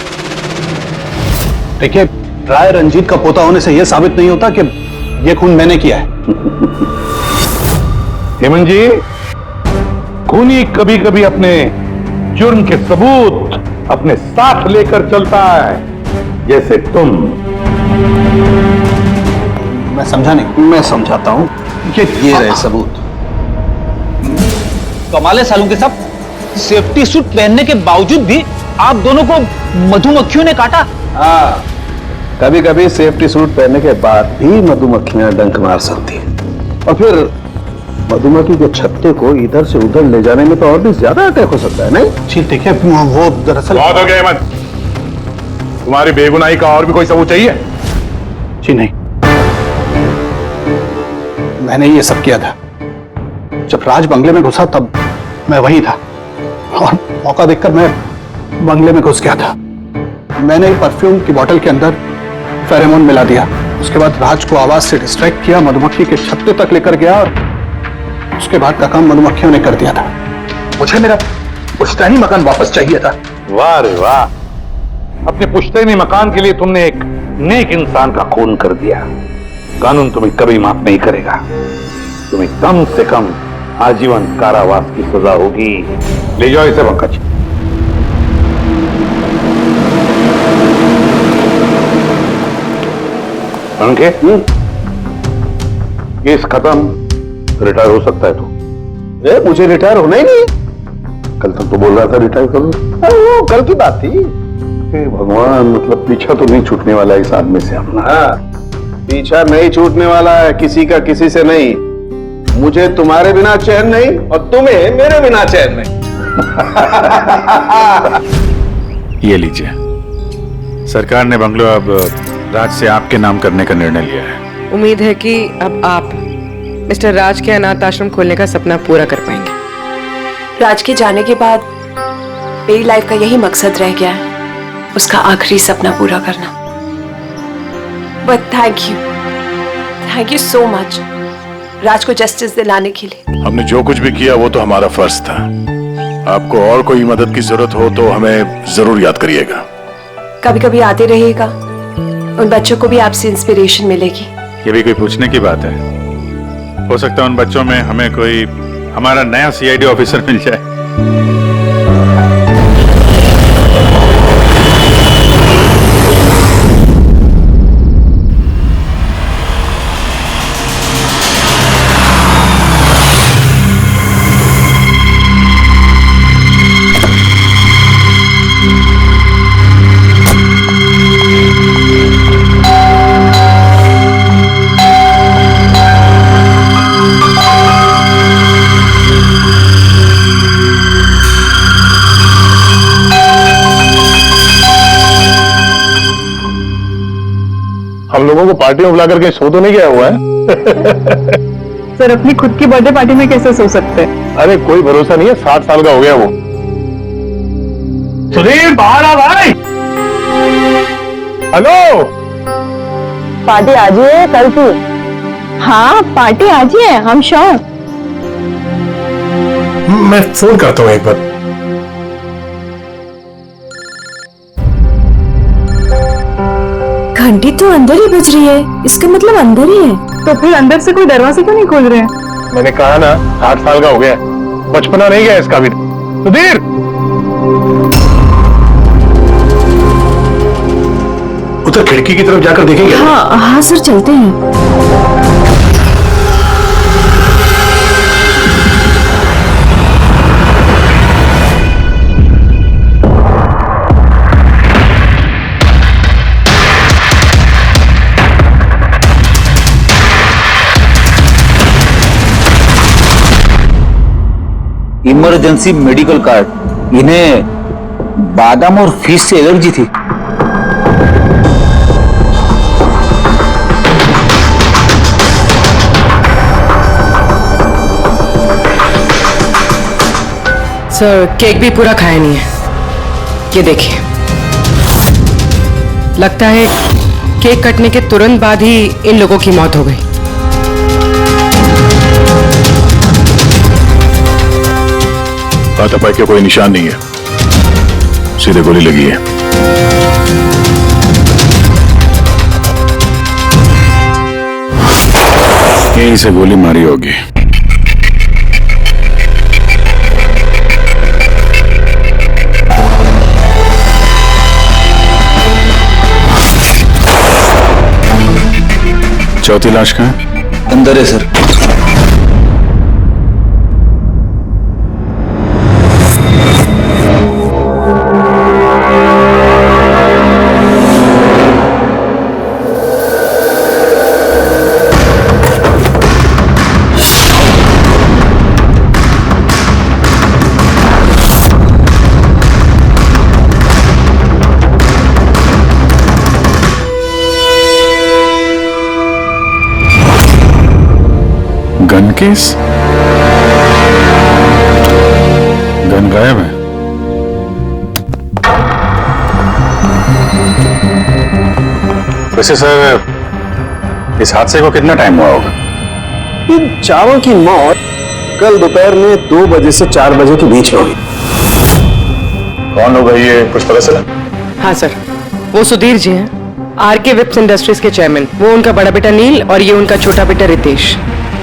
देखिए, राय रंजीत का पोता होने से यह साबित नहीं होता कि यह खून मैंने किया है। हेमंत जी, खूनी कभी कभी अपने जुर्म के सबूत अपने साथ लेकर चलता है, जैसे तुम। मैं समझा नहीं। मैं समझाता हूं कि ये रहे सबूत। कमाल सालों के सब सेफ्टी सूट पहनने के बावजूद भी आप दोनों को मधुमक्खियों ने काटा। हाँ, कभी कभी सेफ्टी सूट पहनने के बाद भी मधुमक्खियां डंक मार सकती हैं, और फिर मधुमक्खी के छत्ते को इधर से उधर ले जाने में तो और भी ज्यादा अटैक हो सकता है, नहीं? जी देखिए, वो दरअसल बहुत हो गया हेमंत, तुम्हारी बेगुनाही का और भी कोई सबूत चाहिए? जी नहीं, मैंने ये सब किया था। जब राज बंगले में घुसा तब मैं वहीं था, और मौका देखकर मैं बंगले में घुस गया था। मैंने परफ्यूम की बोतल के अंदर फेरोमोन मिला दिया। उसके बाद राज को आवाज से डिस्ट्रैक्ट किया, मधुमक्खी के छत्ते तक लेकर गया, और उसके बाद का काम मधुमक्खियों ने कर दिया था। मुझे मेरा पुश्तैनी मकान वापस चाहिए था। वाह रे वाह, अपने पुश्तैनी मकान के लिए तुमने एक नेक इंसान का खून कर दिया। कानून तुम्हें कभी माफ नहीं करेगा। तुम्हें कम से कम आजीवन कारावास की सजा होगी। ले जाओ इसे पंकज। अंके, केस खत्म, रिटायर हो सकता है तू। मुझे रिटायर होना ही नहीं। कल तक तो बोल रहा था रिटायर करो। वो कल की बात थी। भगवान, मतलब पीछा तो नहीं छूटने वाला इस आदमी से अपना। हाँ, पीछा नहीं छूटने वाला है किसी का, किसी से नहीं। मुझे तुम्हारे बिना चैन नहीं, और तुम्हें मेरे बिना चैन नहीं। ये लीजिए, सरकार ने बंगलो अब राज से आपके नाम करने का निर्णय लिया है। उम्मीद है कि अब आप मिस्टर राज के अनाथ आश्रम खोलने का सपना पूरा कर पाएंगे। राज के जाने के बाद मेरी लाइफ का यही मकसद रह गया है, उसका आखिरी सपना पूरा करना। But thank you so much Raj को जस्टिस दिलाने के लिए। हमने जो कुछ भी किया वो तो हमारा फर्ज था। आपको और कोई मदद की जरूरत हो तो हमें जरूर याद करिएगा। कभी कभी आते रहिएगा, उन बच्चों को भी आपसे इंस्पिरेशन मिलेगी। ये भी कोई पूछने की बात है? हो सकता है उन बच्चों में हमें कोई हमारा नया सीआईडी ऑफिसर मिल जाए। पार्टी में बुलाकर कहीं सो तो नहीं गया हुआ है? सर अपनी खुद की बर्थडे पार्टी में कैसे सो सकते हैं? अरे कोई भरोसा नहीं है, 60 साल का हो गया वो। सुधीर बाहर आ भाई। हेलो, पार्टी आज ही है कल की? हाँ पार्टी आज ही है, हम श्योर। मैं फोन करता हूँ एक बार। घंटी तो अंदर ही बज रही है, इसका मतलब अंदर ही है। तो फिर अंदर से कोई दरवाजा क्यों नहीं खोल रहे हैं? मैंने कहा ना 60 साल का हो गया, बचपना नहीं गया इसका भी। सुधीर, उधर खिड़की की तरफ जाकर देखेंगे। हाँ हाँ सर चलते हैं। Emergency medical card. इन्हें बादाम और फिश से एलर्जी थी। सर केक भी पूरा खाया नहीं है, ये देखिए। लगता है केक कटने के तुरंत बाद ही इन लोगों की मौत हो गई। हाथापाई के कोई निशान नहीं है, सीधे गोली लगी है। यहीं से गोली मारी होगी। चौथी लाश कहाँ है? अंदर है सर। Gun case? गन गायब है। वैसे सर, इस हादसे को कितना टाइम हुआ होगा? इन चारों की मौत कल दोपहर में 2 बजे से 4 बजे के बीच में हुई। कौन लोग है ये, कुछ पता चला? हाँ सर, वो सुधीर जी हैं, आरके विप्स इंडस्ट्रीज के चेयरमैन। वो उनका बड़ा बेटा नील और ये उनका छोटा बेटा रितेश।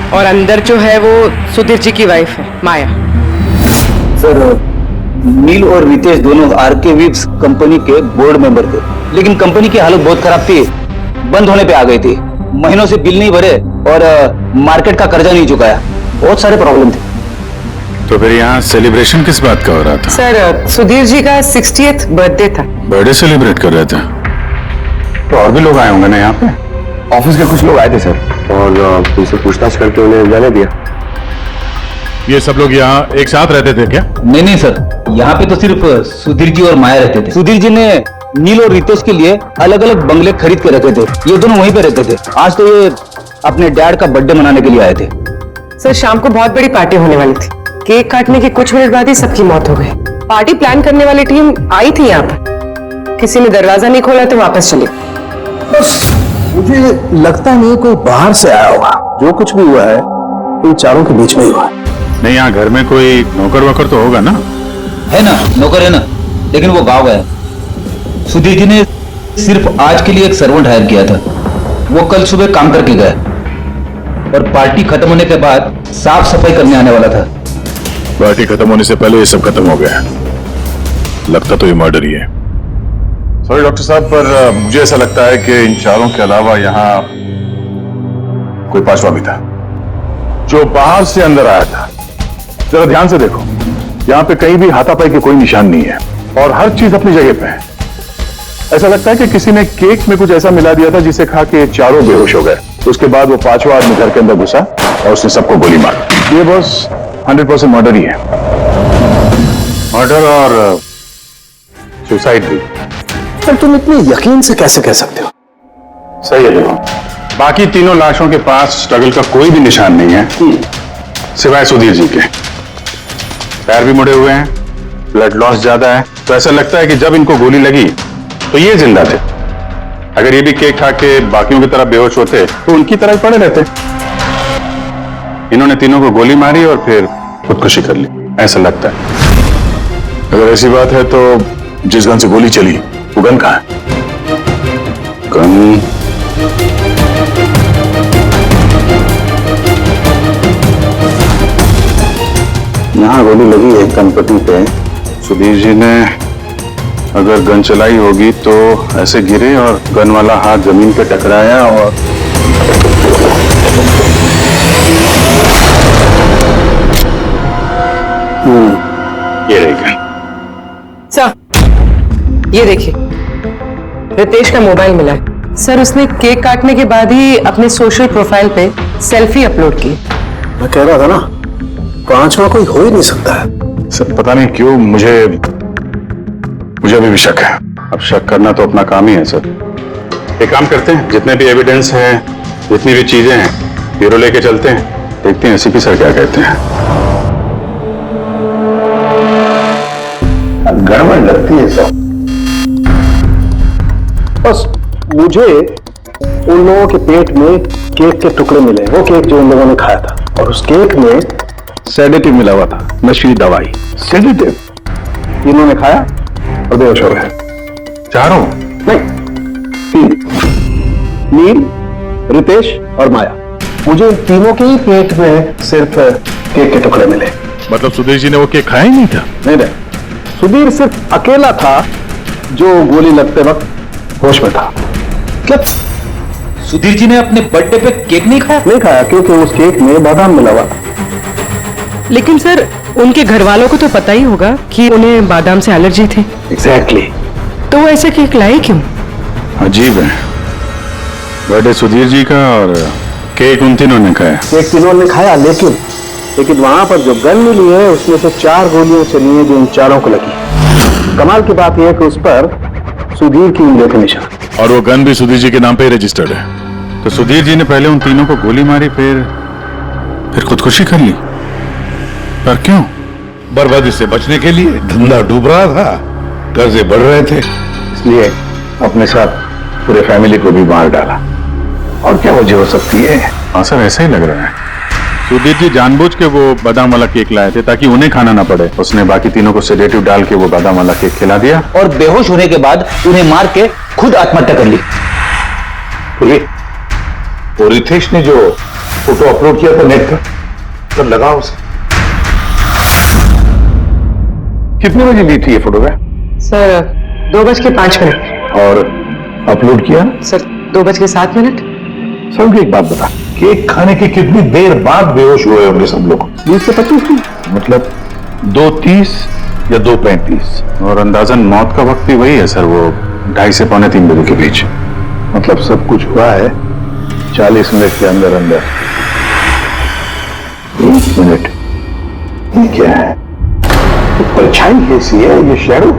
और अंदर जो है वो सुधीर जी की वाइफ है माया। सर नील और रितेश दोनों आरके विप्स कंपनी के बोर्ड मेंबर थे, लेकिन कंपनी की हालत बहुत खराब थी, बंद होने पे आ गई थी। महीनों से बिल नहीं भरे और मार्केट का कर्जा नहीं चुकाया, बहुत सारे प्रॉब्लम थे। तो फिर यहाँ सेलिब्रेशन किस बात का हो रहा था? सर सुधीर जी का 60th बर्थडे था। बर्थडे सेलिब्रेट कर रहे थे? तो और भी लोग आए होंगे ना यहाँ पे? ऑफिस के कुछ लोग आए थे सर, और उनसे पूछताछ करके उन्हें जाने दिया। ये सब लोग यहाँ एक साथ रहते थे क्या? नहीं नहीं सर, यहाँ पे तो सिर्फ सुधीर जी और माया रहते थे। सुधीर जी ने नील और रितेश के लिए अलग अलग बंगले खरीद के रखे थे, ये दोनों वहीं पे रहते थे। आज तो ये अपने डैड का बर्थडे मनाने के लिए आए थे। सर शाम को बहुत बड़ी पार्टी होने वाली थी, केक काटने के कुछ मिनट बाद ही सबकी मौत हो गई। पार्टी प्लान करने वाली टीम आई थी यहाँ पर, किसी ने दरवाजा नहीं खोला तो वापस चले। मुझे लगता नहीं कोई बाहर से आया होगा। जो कुछ भी हुआ है इन चारों के बीच में ही हुआ है। नहीं, यहाँ घर में कोई नौकर वोकर तो होगा ना? है ना, नौकर है ना, लेकिन वो गाँव गया। सुधीर जी ने सिर्फ आज के लिए एक सर्वेंट हायर किया था, वो कल सुबह काम करके गया और पार्टी खत्म होने के बाद साफ सफाई करने आने वाला था। पार्टी खत्म होने से पहले ये सब खत्म हो गया। लगता तो ये मर्डर ही है। सॉरी डॉक्टर साहब, पर मुझे ऐसा लगता है कि इन चारों के अलावा यहाँ कोई पांचवा भी था जो बाहर से अंदर आया था। जरा ध्यान से देखो, यहाँ पे कहीं भी हाथापाई के कोई निशान नहीं है और हर चीज अपनी जगह पे है। ऐसा लगता है कि किसी ने केक में कुछ ऐसा मिला दिया था जिसे खा के चारों बेहोश हो गए। उसके बाद वो पांचवा आदमी घर के अंदर घुसा और उसने सबको गोली मारी। ये बस 100% मर्डर ही है। मर्डर और सुसाइड भी। पर तुम इतने यकीन से कैसे कह सकते हो? सही है देखो, बाकी तीनों लाशों के पास स्ट्रगल का कोई भी निशान नहीं है, सिवाय सुधीर जी के। पैर भी मुड़े हुए हैं, ब्लड लॉस ज्यादा है, तो ऐसा लगता है कि जब इनको गोली लगी तो ये जिंदा थे। अगर ये भी केक खा के बाकियों की तरह बेहोश होते तो उनकी तरह ही पड़े रहते। इन्होंने तीनों को गोली मारी और फिर खुदकुशी कर ली, ऐसा लगता है। अगर ऐसी बात है तो जिस गन से गोली चली वो गन कहाँ है? गन यहाँ गोली लगी है गणपति पे। सुधीर जी ने अगर गन चलाई होगी तो ऐसे गिरे और गन वाला हाथ जमीन पे टकराया और ये रही गन। सर ये देखिए, रितेश का मोबाइल मिला है। सर उसने केक काटने के बाद ही अपने सोशल प्रोफाइल पे सेल्फी अपलोड की। मैं कह रहा था ना, पांचवा कोई हो ही नहीं सकता है। सर पता नहीं क्यों मुझे अभी भी शक है। अब शक करना तो अपना काम ही है सर। एक काम करते हैं, जितने भी एविडेंस हैं, जितनी भी चीजें हैं, ब्यूरो लेके चलते हैं, देखते हैं एसीपी सर क्या कहते हैं। गड़बड़ लगती है सब। बस मुझे उन लोगों के पेट में केक के टुकड़े मिले, वो केक जो उन लोगों ने खाया था, और उस केक में सेडेटिव मिला हुआ था, नशीली दवाई। सेडेटिव इन्होंने खाया और बेहोश हो गए। चारों? नहीं, तीन, नील, रितेश और माया। मुझे इन तीनों के ही पेट में सिर्फ केक के टुकड़े मिले। मतलब सुधीर जी ने वो केक खाया ही नहीं था? नहीं, सुधीर सिर्फ अकेला था जो गोली लगते वक्त होश में था। मतलब सुधीर जी ने अपने बर्थडे पे केक नहीं खाया? नहीं खाया, क्योंकि उस केक में बादाम मिला हुआ था। लेकिन सर उनके घर वालों को तो पता ही होगा कि उन्हें बादाम से एलर्जी थी। एग्जैक्टली। तो वो ऐसे केक लाए क्यों? अजीब है, बर्थडे सुधीर जी का और केक उन तीनों ने खाया। केक तीनों ने खाया, लेकिन वहां पर जो गन मिली है उसमें से 4 गोलियां चली हैं जो इन चारों को लगी। कमाल की बात यह है कि उस पर सुधीर की उंगलियों के निशान, और वो गन भी सुधीर जी के नाम पे ही रजिस्टर्ड है। तो सुधीर जी ने पहले उन तीनों को गोली मारी, फिर खुदकुशी कर ली। पर क्यों? बर्बादी से बचने के लिए। धंधा डूब रहा था, कर्जे बढ़ रहे थे, इसलिए अपने साथ पूरे फैमिली को भी मार डाला। और क्या वजह हो सकती है? हाँ सर, ऐसा ही लग रहा है। सुधीर जी जानबूझ के वो बादाम वाला केक लाए थे ताकि उन्हें खाना ना पड़े। उसने बाकी तीनों को सेडेटिव डाल के वो बादाम वाला केक खिला दिया और बेहोश होने के बाद उन्हें मार के खुद आत्महत्या कर ली। तो रितेश ने जो फोटो अपलोड किया था नेट पर, तब लगा उसे। कितने बजे ली थी ये फोटोग्राफ? सर 2:05। और अपलोड किया? सर 2:07। सब एक बात बता, केक खाने के कितनी देर बाद बेहोश हुए होंगे सब लोग? 20 से 25 मिनट, मतलब 2:30 या 2:35। और अंदाजन मौत का वक्त भी वही है सर, वो 2:30 से 2:45 बजे के बीच। मतलब सब कुछ हुआ है 40 मिनट के अंदर अंदर। 1 मिनट, ये क्या है? तो परछाई कैसी है? ये शैडो?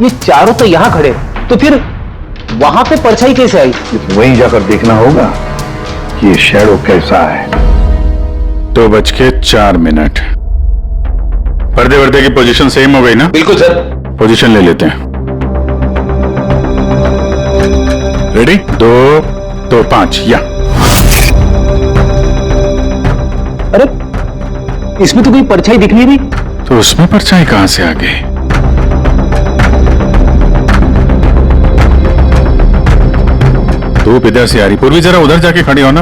ये चारों तो यहाँ खड़े, तो फिर वहां पे परछाई कैसे आई? वहीं जाकर देखना होगा कि ये शैडो कैसा है। 2:04। पर्दे वर्दे की पोजीशन सेम हो गई ना? बिल्कुल सर। पोजीशन ले लेते हैं। रेडी? 2, 2, 5 या। अरे इसमें तो कोई परछाई दिख नहीं रही। तो उसमें परछाई कहां से आ गई? धूप इधर से आ रही। पूर्वी जरा उधर जाके खड़ी हो ना।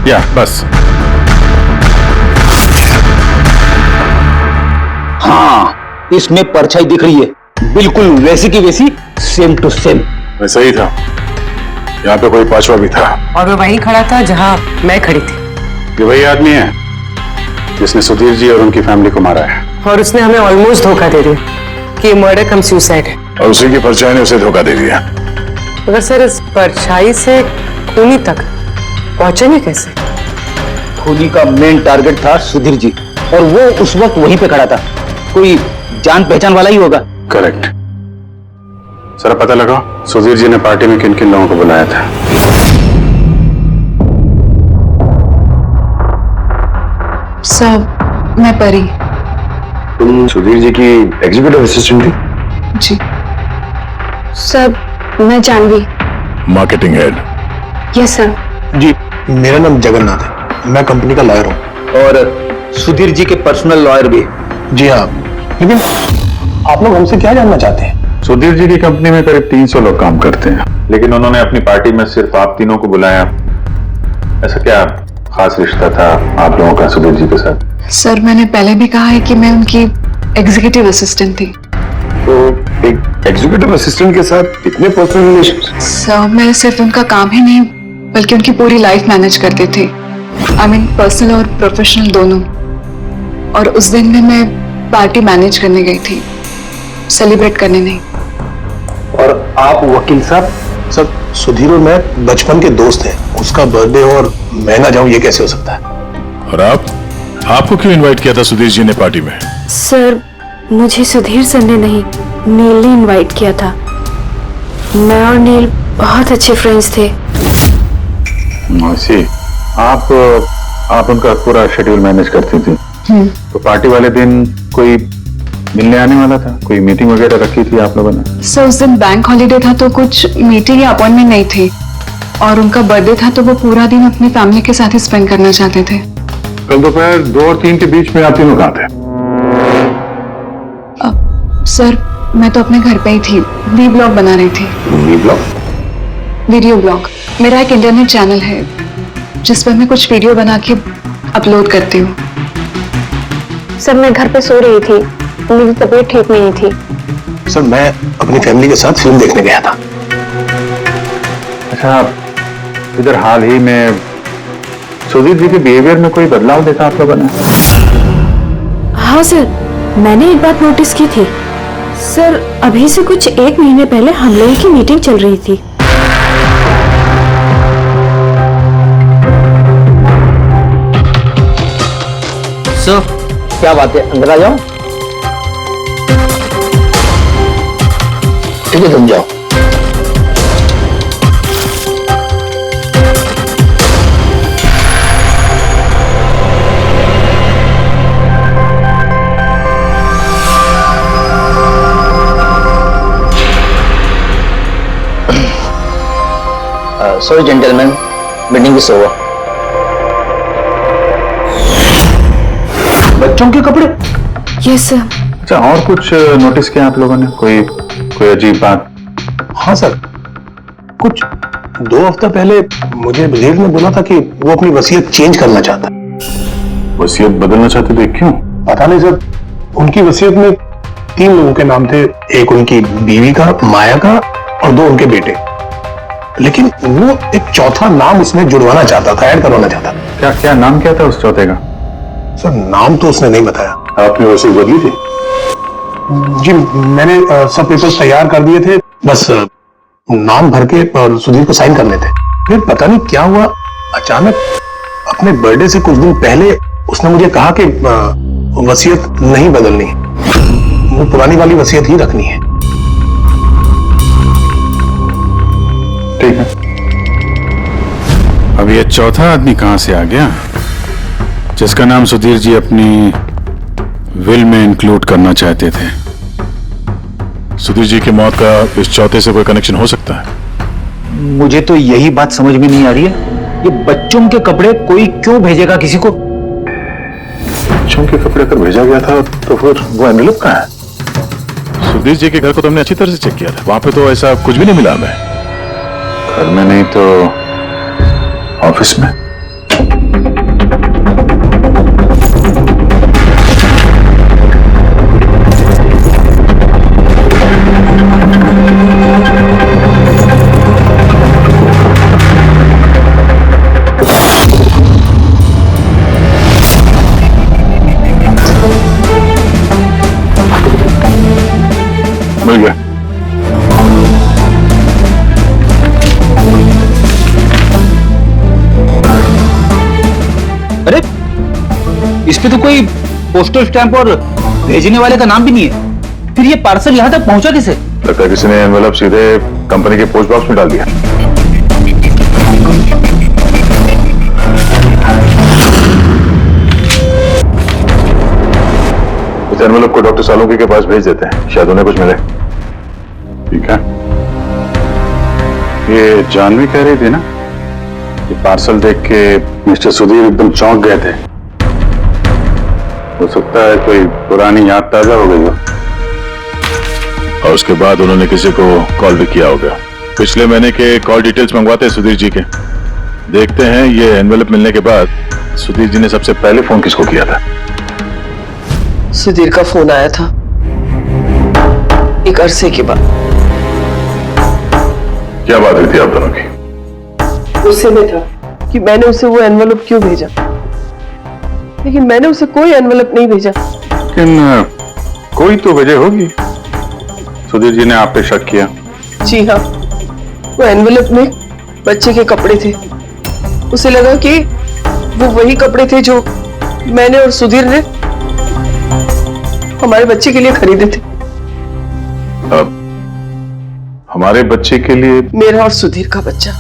या बस। हाँ, इसमें परछाई दिख रही है, बिल्कुल वैसी की वैसी, सेम टू सेम। वैसा ही था, यहाँ पे कोई पांचवा भी था। और वो वहीं खड़ा था जहां मैं खड़ी थी। ये वही आदमी है जिसने सुधीर जी और उनकी फैमिली को मारा है। और उसने हमें ऑलमोस्ट धोखा दे दिया कि मर्डर कम सुसाइड है। और उसी की परछाई ने उसे धोखा दे दिया। मगर सर इस परछाई से खूनी तक पहुंचेंगे कैसे? खूनी का मेन टारगेट था सुधीर जी, और वो उस वक्त वहीं पे खड़ा था। कोई जान पहचान वाला ही होगा। करेक्ट। जरा पता लगाओ सुधीर जी ने पार्टी में किन किन लोगों को बुलाया था। सर, मैं परी। तुम सुधीर जी की एग्जीक्यूटिव असिस्टेंट थी? जी। सर, मैं Janhvi. Marketing head. Yes sir. जी, मेरा नाम जगन्नाथ है, मैं कंपनी का लॉयर हूँ। और सुधीर जी के पर्सनल लॉयर भी। जी हाँ, लेकिन आप लोग हमसे क्या जानना चाहते हैं? सुधीर जी की कंपनी में करीब 300 लोग काम करते हैं, लेकिन उन्होंने अपनी पार्टी में सिर्फ आप तीनों को बुलाया। ऐसा क्या खास रिश्ता था आप लोगों का सुधीर जी के साथ? सर, मैंने पहले भी कहा है कि मैं उनकी एग्जीक्यूटिव असिस्टेंट थी। तो एक एग्जीक्यूटिव असिस्टेंट के साथ इतने पर्सनल रिलेशन? सर, मैं सिर्फ उनका काम ही नहीं बल्कि उनकी पूरी लाइफ मैनेज करती थी। आई मीन पर्सनल और प्रोफेशनल दोनों। और उस दिन में मैं पार्टी मैनेज करने गई थी, सेलिब्रेट करने नहीं। और आप वकील साहब? सर, सुधीर और मैं बचपन के दोस्त हैं। उसका बर्थडे और मैं ना जाऊं ये कैसे हो सकता है? और आपको क्यों इनवाइट किया था सुधीर जी ने पार्टी में? सर, मुझे सुधीर सर ने नहीं, नील ने इनवाइट किया था। मैं और नील बहुत अच्छे फ्रेंड्स थे। सी, आप उनका पूरा शेड्यूल मैनेज करती थी। तो पार्टी वाले दिन कोई मिलने आने वाला था? कोई मीटिंग वगैरह रखी थी आप लोगों ने? सर, उस दिन बैंक हॉलीडे था तो कुछ मीटिंग या अपॉइंटमेंट नहीं थी। और उनका बर्थडे था तो वो पूरा दिन अपनी फैमिली के साथ ही स्पेंड करना चाहते थे। कल दोपहर 2 और 3 के बीच में आप तीनों कहाँ थे? सर, मैं तो अपने घर पे ही थी, वी ब्लॉग बना रही थी। V blog? Video blog. मेरा एक इंटरनेट चैनल है जिस पर मैं कुछ वीडियो बना के अपलोड करती हूँ। सर, मैं घर पे सो रही थी, मेरी तबीयत ठीक नहीं थी। सर, मैं अपनी फैमिली के साथ फिल्म देखने गया था। अच्छा, इधर हाल ही में सुधीर जी के बिहेवियर में कोई बदलाव देखा आप लोगों ने? हाँ सर, मैंने एक बात नोटिस की थी। सर, अभी से कुछ 1 महीने पहले हम लोगों की मीटिंग चल रही थी। सर, क्या बात है, अंदर आ जाओ। ठीक है, तुम जाओ। Sorry gentleman, meeting is over. बच्चों के कपड़े? Yes sir. अच्छा, और कुछ नोटिस किया आप लोगों ने? कोई अजीब बात? हाँ सर, कुछ 2 हफ्ता पहले मुझे वजीर ने बोला था कि वो अपनी वसीयत चेंज करना चाहता है। वसीयत बदलना चाहते थे? क्यों? पता नहीं सर, उनकी वसीयत में 3 लोगों के नाम थे। एक उनकी बीवी का, माया का, और 2 उनके बेटे। लेकिन वो एक चौथा नाम उसमें जुड़वाना चाहता था, ऐड करवाना चाहता था। क्या नाम क्या था उस चौथे का? सर, नाम तो उसने नहीं बताया। आपने वसीयत बदली थी? जी, मैंने सब पेपर्स तैयार कर दिए थे, बस नाम भर के और सुधीर को साइन करने थे। फिर पता नहीं क्या हुआ, अचानक अपने बर्थडे से कुछ दिन पहले उसने मुझे कहा कि वसीयत नहीं बदलनी, वो पुरानी वाली वसीयत ही रखनी है। ठीक है, अब ये चौथा आदमी कहां से आ गया जिसका नाम सुधीर जी अपनी विल में इंक्लूड करना चाहते थे? सुधीर जी की मौत का इस चौथे से कोई कनेक्शन हो सकता है? मुझे तो यही बात समझ में नहीं आ रही है, ये बच्चों के कपड़े कोई क्यों भेजेगा किसी को? बच्चों के कपड़े अगर भेजा गया था तो फिर वो एनवेलप कहाँ है? सुधीर जी के घर को तो हमने अच्छी तरह से चेक किया था, वहां पे तो ऐसा कुछ भी नहीं मिला हमें। घर में नहीं तो ऑफिस में। मिल गया। अरे, इस पे तो कोई पोस्टल स्टैंप और भेजने वाले का नाम भी नहीं है। फिर ये पार्सल यहां तक पहुंचा कैसे? लगता है किसी ने एनवेलप सीधे कंपनी के पोस्ट बॉक्स में डाल दिया। इस एनवेलप को डॉक्टर सालुंकी के पास भेज देते हैं, शायद उन्हें कुछ मिले। ठीक है। ये जानवी कह रही थी ना कि पार्सल देख के मिस्टर सुधीर एकदम चौंक गए थे। हो सकता है कोई पुरानी याद ताजा हो गई हो, और उसके बाद उन्होंने किसी को कॉल भी किया होगा। पिछले महीने के कॉल डिटेल्स मंगवाते हैं सुधीर जी के। देखते हैं ये एनवेलप मिलने के बाद सुधीर जी ने सबसे पहले फोन किसको किया था। सुधीर का फोन आया था एक अरसे के बाद। क्या बात हुई थी आप दोनों की? गुस्से में था कि मैंने उसे वो एनवेलप क्यों भेजा, लेकिन मैंने उसे कोई एनवेलप नहीं भेजा। लेकिन कोई तो वजह होगी। सुधीर जी ने आप पे शक किया। जी हाँ, वो एनवेलप में बच्चे के कपड़े थे। उसे लगा कि वो वही कपड़े थे जो मैंने और सुधीर ने हमारे बच्चे के लिए खरीदे थे। अब हमारे बच्चे के लिए? मेरा और सुधीर का बच्चा।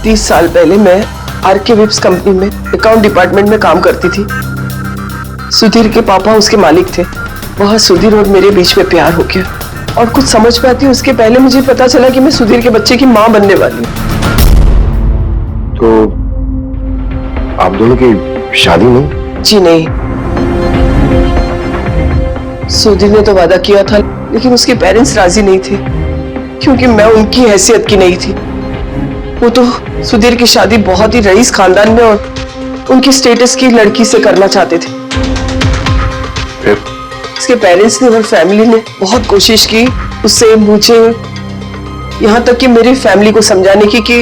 30 साल पहले मैं आरके विप्स कंपनी में अकाउंट डिपार्टमेंट में काम करती थी। सुधीर के पापा उसके मालिक थे। वहां सुधीर और मेरे बीच में प्यार हो गया, और कुछ समझ पाती उसके पहले मुझे पता चला कि मैं सुधीर के बच्चे की मां बनने वाली हूँ। तो आप दोनों की शादी नहीं? जी नहीं। सुधीर ने तो वादा किया था, लेकिन उसके पेरेंट्स राजी नहीं थे, क्योंकि मैं उनकी हैसियत की नहीं थी। वो तो सुधीर की शादी बहुत ही रईस खानदान में और उनकी स्टेटस की लड़की से करना चाहते थे। फिर उसके पेरेंट्स ने और फैमिली ने बहुत कोशिश की उससे, मुझे, यहाँ तक कि मेरी फैमिली को समझाने की कि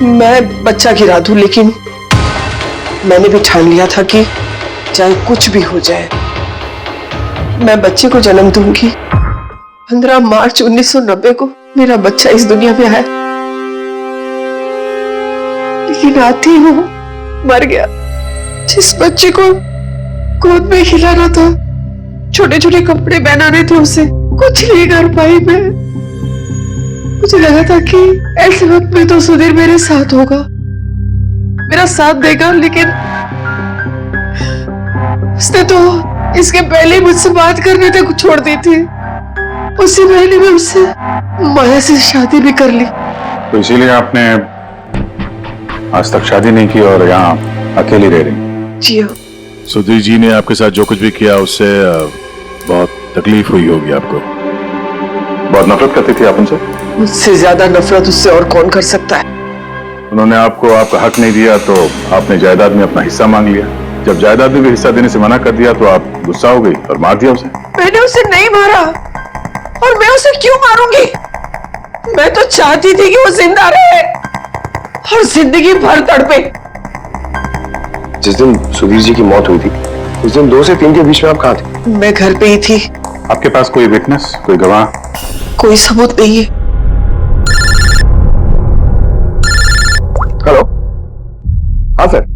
मैं बच्चा गिरा दूं, लेकिन मैंने भी ठान लिया था कि चाहे कुछ भी हो जाए मैं बच्चे को जन्म दूंगी। 15 मार्च 1990 को मेरा बच्चा इस दुनिया में आया, लेकिन आते ही वो मर गया। जिस बच्चे को गोद में खिलाना था, छोटे छोटे कपड़े पहनाने थे, उसे कुछ नहीं कर पाई मैं। मुझे लगा था कि ऐसे वक्त में तो सुधीर मेरे साथ होगा, मेरा साथ देगा, लेकिन उसने तो इसके पहले मुझसे बात करने तक छोड़ दी थी। उसी महीने में उससे माया से शादी भी कर ली। तो इसीलिए आपने आज तक शादी नहीं की और यहाँ अकेली रह रही? जी हाँ। सुधीर जी ने आपके साथ जो कुछ भी किया उससे बहुत तकलीफ हुई होगी आपको। बहुत नफरत करती थी आप उनसे? मुझसे ज्यादा नफरत उससे और कौन कर सकता है। उन्होंने आपको आपका हक नहीं दिया तो आपने जायदाद में अपना हिस्सा मांग लिया। जब जायदाद में भी हिस्सा देने से मना कर दिया तो आप गुस्सा हो गई और मार दिया उसे। मैंने उसे नहीं मारा, और मैं उसे क्यों मारूंगी? मैं तो चाहती थी कि वो जिंदा रहे और जिंदगी भर तड़पे। जिस दिन सुधीर जी की मौत हुई थी, उस दिन 2 से 3 के बीच में आप कहाँ थे? मैं घर पे ही थी। आपके पास कोई विटनेस, कोई गवाह? कोई सबूत नहीं है। हेलो, हाँ सर।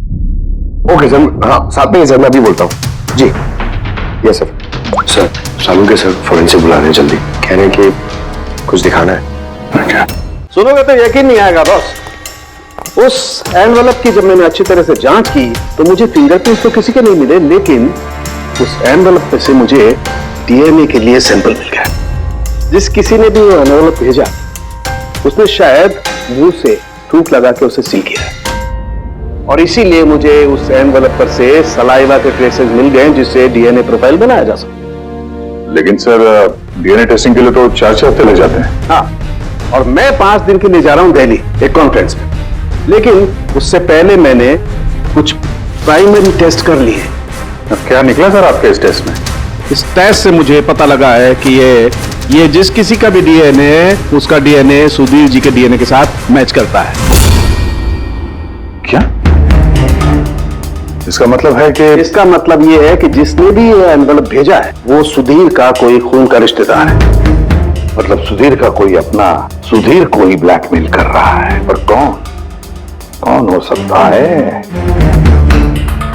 ओके सर, हाँ साथ में ही सर, मैं अभी बोलता हूँ जी। Yes sir. Sir Salunke sir forensic बुला रहे हैं, जल्दी कह रहे हैं कि कुछ दिखाना है। क्या? सुनोगे तो यकीन नहीं आएगा बॉस। उस एनवेलप की जब मैंने अच्छी तरह से जांच की तो मुझे फिंगरप्रिंट्स तो किसी के नहीं मिले, लेकिन उस एनवेलप पे से मुझे डीएनए के लिए सैंपल मिल गया। जिस किसी ने भी वो एनवेलप भेजा उसने शायद मुंह से थूक लगा के उसे सील किया, और इसीलिए मुझे उस एनवेलप पर से सलाइवा के ट्रेसेस मिल गए जिससे डीएनए प्रोफाइल बनाया जा सके। लेकिन सर डीएनए टेस्टिंग के लिए तो 4-6 हफ्ते लग जाते हैं। हाँ, और मैं 5 दिन के लिए जा रहा हूं दिल्ली एक कॉन्फ्रेंस में, लेकिन उससे पहले मैंने कुछ प्राइमरी टेस्ट कर लिए। अब क्या निकला सर आपके इस टेस्ट में? इस टेस्ट से मुझे पता लगा है कि ये जिस किसी का भी डीएनए, उसका डीएनए सुधीर जी के डीएनए के साथ मैच करता है। क्या? इसका मतलब है कि? इसका मतलब ये है कि जिसने भी ये एनवेलप भेजा है वो सुधीर का कोई खून का रिश्तेदार है। मतलब सुधीर का कोई अपना सुधीर को ही ब्लैकमेल कर रहा है। पर कौन हो सकता है?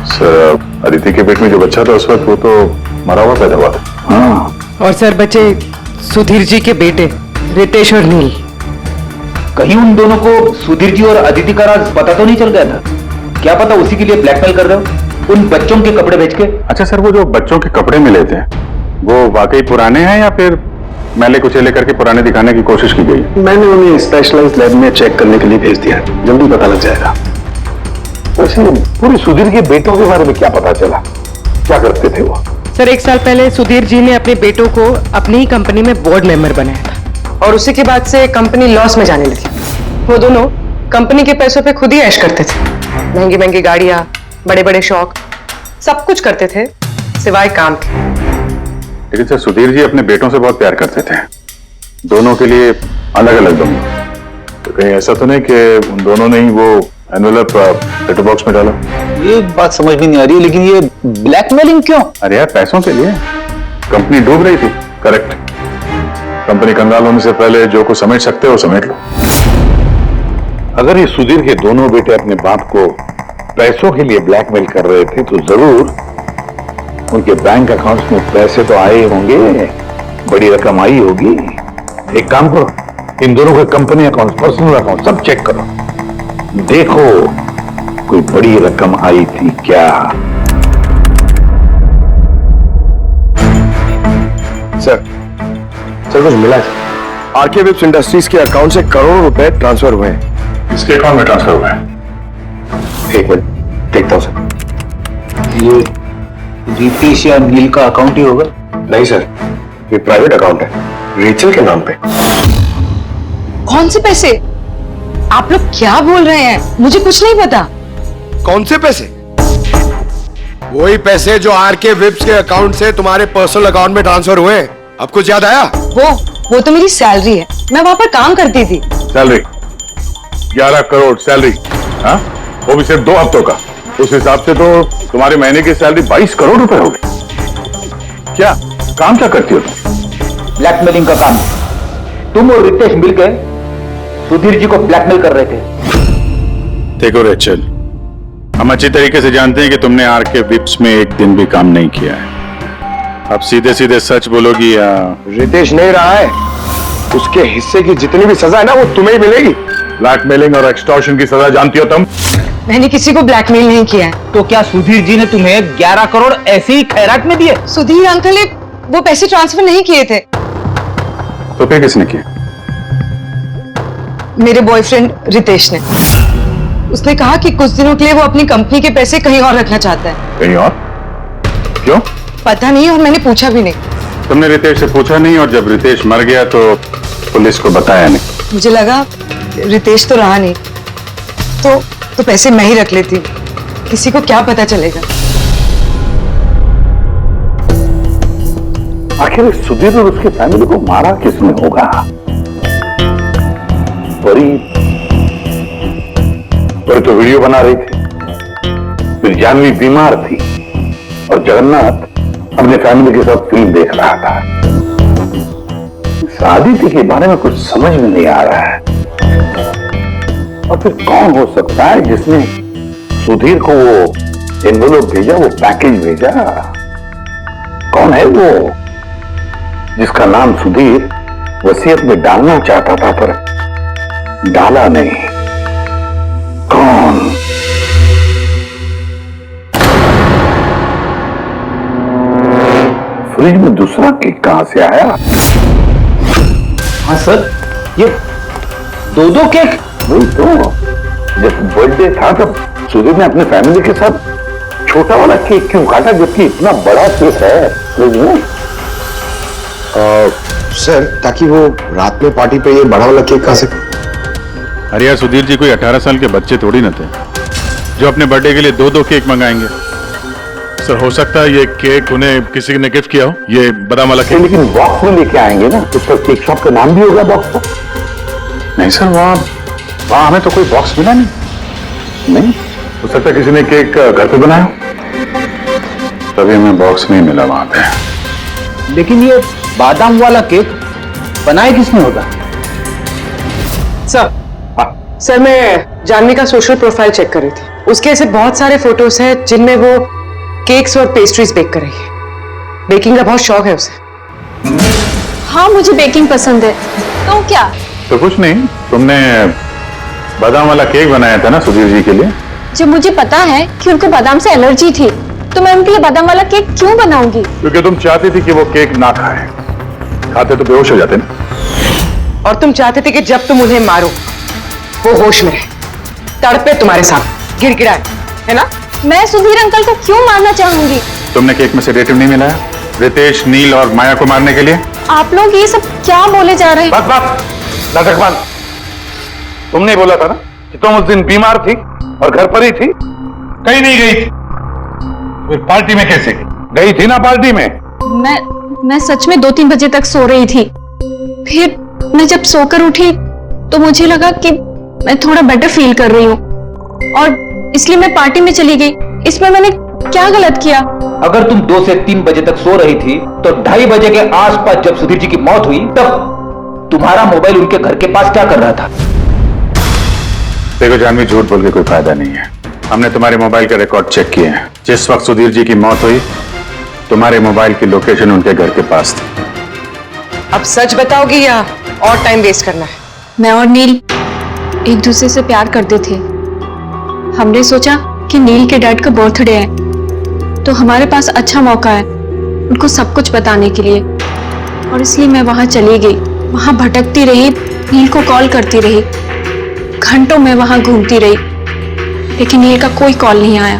सर अदिति के पेट में जो बच्चा था उस वक्त वो तो मरा हुआ पैदा हुआ था। हाँ। और सर बच्चे सुधीर जी के बेटे रितेश और नील। कहीं उन दोनों को सुधीर जी और अदिति का राज पता तो नहीं चल गया था? क्या पता उसी के लिए ब्लैकमेल कर रहे हो उन बच्चों के कपड़े बेच के? अच्छा सर, वो जो बच्चों के कपड़े मिले थे वो वाकई पुराने हैं या फिर मैले कुचेले करके पुराने दिखाने की कोशिश की गई? मैंने उन्हें स्पेशलाइज्ड लैब में चेक करने के लिए भेज दिया है, जल्दी पता लग जाएगा। वैसे पूरी सुधीर के बेटों के बारे में क्या पता चला? क्या करते थे वो? सर 1 साल पहले सुधीर जी ने अपने बेटों को अपनी ही कंपनी में बोर्ड मेंबर बनाया था और उसी के बाद से कंपनी लॉस में जाने लगी। वो दोनों कंपनी के पैसों पे खुद ही ऐश करते थे, महंगी महंगी गाड़ियां, बड़े बड़े शौक, सब कुछ करते थे सिवाय काम के। लेकिन सर सुधीर जी अपने बेटों से बहुत प्यार करते थे, दोनों के लिए अलग अलग दूंगा। तो कहीं ऐसा तो नहीं कि उन दोनों ने ही वो एनवेलप लेटर बॉक्स में डाला? ये बात समझ में नहीं आ रही, लेकिन ये ब्लैकमेलिंग क्यों? अरे यार पैसों के लिए, कंपनी डूब रही थी। करेक्ट, कंपनी कंगाल होने से पहले जो कुछ समेट सकते हो समेट लो। अगर ये सुधीर के दोनों बेटे अपने बाप को पैसों के लिए ब्लैकमेल कर रहे थे तो जरूर उनके बैंक अकाउंट्स में पैसे तो आए होंगे, बड़ी रकम आई होगी। एक काम करो, इन दोनों के कंपनी अकाउंट, पर्सनल अकाउंट सब चेक करो, देखो कोई बड़ी रकम आई थी क्या। सर कुछ मिला है? आरके विप्स इंडस्ट्रीज के अकाउंट से करोड़ों रुपए ट्रांसफर हुए हैं। इसके अकाउंट में ट्रांसफर हुआ है? एक मिनट देखता हूं सर। ये रितेश या नील का अकाउंट ही होगा? नहीं सर, ये प्राइवेट अकाउंट है, रेचल के नाम पे। कौन से पैसे? आप लोग क्या बोल रहे हैं? मुझे कुछ नहीं पता। कौन से पैसे? वही पैसे जो आरके विप्स के अकाउंट से तुम्हारे पर्सनल अकाउंट में ट्रांसफर हुए। अब कुछ याद आया? वो तो मेरी सैलरी है, मैं वहां पर काम करती थी। Salary 11 crore salary? हाँ, वो भी सिर्फ 2 हफ्तों का। उस हिसाब से तो तुम्हारे महीने की सैलरी 22 करोड़ रुपए हो गई। क्या काम क्या करती हो तुम? ब्लैकमेलिंग का काम। तुम और रितेश मिलकर सुधीर जी को ब्लैकमेल कर रहे थे। देखो रेचल, हम अच्छी तरीके से जानते हैं कि तुमने आरके विप्स में एक दिन भी काम नहीं किया है। अब सीधे सीधे सच बोलोगी या? रितेश नहीं रहा है, उसके हिस्से की जितनी भी सजा है ना वो तुम्हें ही मिलेगी। ब्लैकमेलिंग और एक्सटॉर्शन की सजा जानती हो तुम? मैंने किसी को ब्लैकमेल नहीं किया है। तो क्या सुधीर जी ने तुम्हें 11 करोड़ ऐसे ही खैरात में दिए? सुधीर अंकल ने वो पैसे ट्रांसफर नहीं किए थे। तो फिर किसने किया? मेरे बॉयफ्रेंड रितेश ने। उसने कहा कि कुछ दिनों के लिए वो अपनी कंपनी के पैसे कहीं और रखना चाहता है। कहीं और? क्यों? पता नहीं और मैंने पूछा भी नहीं। तुमने रितेश से पूछा नहीं, और जब रितेश मर गया तो पुलिस को बताया नहीं? मुझे लगा रितेश तो रहा नहीं, तो पैसे मैं ही रख लेती, किसी को क्या पता चलेगा। आखिर सुधीर और उसकी फैमिली को मारा किसने होगा? परी तो वीडियो बना रही थी, फिर जानवी बीमार थी और जगन्नाथ अपने फैमिली के साथ फिल्म देख रहा था। आदित्य के बारे में कुछ समझ में नहीं आ रहा है। और फिर कौन हो सकता है जिसने सुधीर को वो एनवेलप भेजा, वो पैकेज भेजा? कौन है वो जिसका नाम सुधीर वसीयत में डालना चाहता था पर डाला नहीं? कौन? फ्रिज में दूसरा केक कहां से आया? हाँ सर, ये 2 केक। वही तो, जब बर्थडे था तब सुधीर ने अपने फैमिली के साथ छोटा वाला केक क्यों काटा जबकि इतना बड़ा केक है फ्रिज में? सर, ताकि वो रात में पार्टी पे ये बड़ा वाला केक खा सके। अरे यार, सुधीर जी कोई 18 साल के बच्चे थोड़ी न थे जो अपने बर्थडे के लिए 2 केक मंगाएंगे। सर हो सकता है ये केक उन्हें किसी ने गिफ्ट किया हो, ये बादाम वाला केक। लेकिन बॉक्स में लेके आएंगे ना, उस पर केक शॉप का नाम भी होगा बॉक्स पर। नहीं सर, वहां हमें तो कोई बॉक्स मिला नहीं। हो सकता है किसी ने केक घर पे बनाया, तभी हमें बॉक्स नहीं मिला वहां पे। लेकिन ये बादाम वाला केक बनाया किसने होगा? सर मैं जानवी का सोशल प्रोफाइल चेक कर रही थी। उसके ऐसे बहुत सारे फोटोज हैं जिनमें वो केक्स और पेस्ट्रीज बेक कर रही है। बेकिंग का बहुत शौक है उसे। हाँ मुझे बेकिंग पसंद है। तो क्या? तो कुछ नहीं, तुमने बादाम वाला केक बनाया था ना सुधीर जी के लिए। जब मुझे पता है कि उनको बादाम से एलर्जी थी तो मैं उनके लिए बादाम वाला केक क्यों बनाऊंगी? क्योंकि तुम चाहती थी कि वो केक ना खाए, खाते तो बेहोश हो जाते ना। और तुम चाहते थे कि जब तुम उन्हें मारो वो होश में रहे, तड़पे तुम्हारे साथ, गिड़गिड़ाए, है ना? मैं सुधीर अंकल को क्यों मारना चाहूंगी? तुमने केक में सेडेटिव नहीं मिलाया रितेश, नील और माया को मारने के लिए? आप लोग ये सब क्या बोले जा रहे हैं? बस बस, नाटक बंद। तुमने बोला था ना कि तुम उस दिन बीमार थी और घर पर ही थी, कहीं नहीं गई थी। फिर पार्टी में कैसे गई थी ना? पार्टी में मैं सच में 2-3 बजे तक सो रही थी। फिर मैं जब सोकर उठी तो मुझे लगा कि मैं थोड़ा बेटर फील कर रही हूँ और इसलिए मैं पार्टी में चली गई। इसमें मैंने क्या गलत किया? अगर तुम 2 से 3 बजे तक सो रही थी तो 2:30 बजे के आसपास जब सुधीर जी की मौत हुई तब तुम्हारा मोबाइल उनके घर के पास क्या कर रहा था? देखो जानवी, झूठ बोल के कोई फायदा नहीं है। हमने तुम्हारे मोबाइल का रिकॉर्ड चेक किए हैं। जिस वक्त सुधीर जी की मौत हुई तुम्हारे मोबाइल की लोकेशन उनके घर के पास थी। अब सच बताओगी या और टाइम वेस्ट करना है? मैं और नील एक दूसरे से प्यार करते थे। हमने सोचा कि नील के डैड का बर्थडे है तो हमारे पास अच्छा मौका है उनको सब कुछ बताने के लिए, और इसलिए मैं वहां चली गई। वहां भटकती रही, नील को कॉल करती रही, घंटों में वहां घूमती रही, लेकिन नील का कोई कॉल नहीं आया।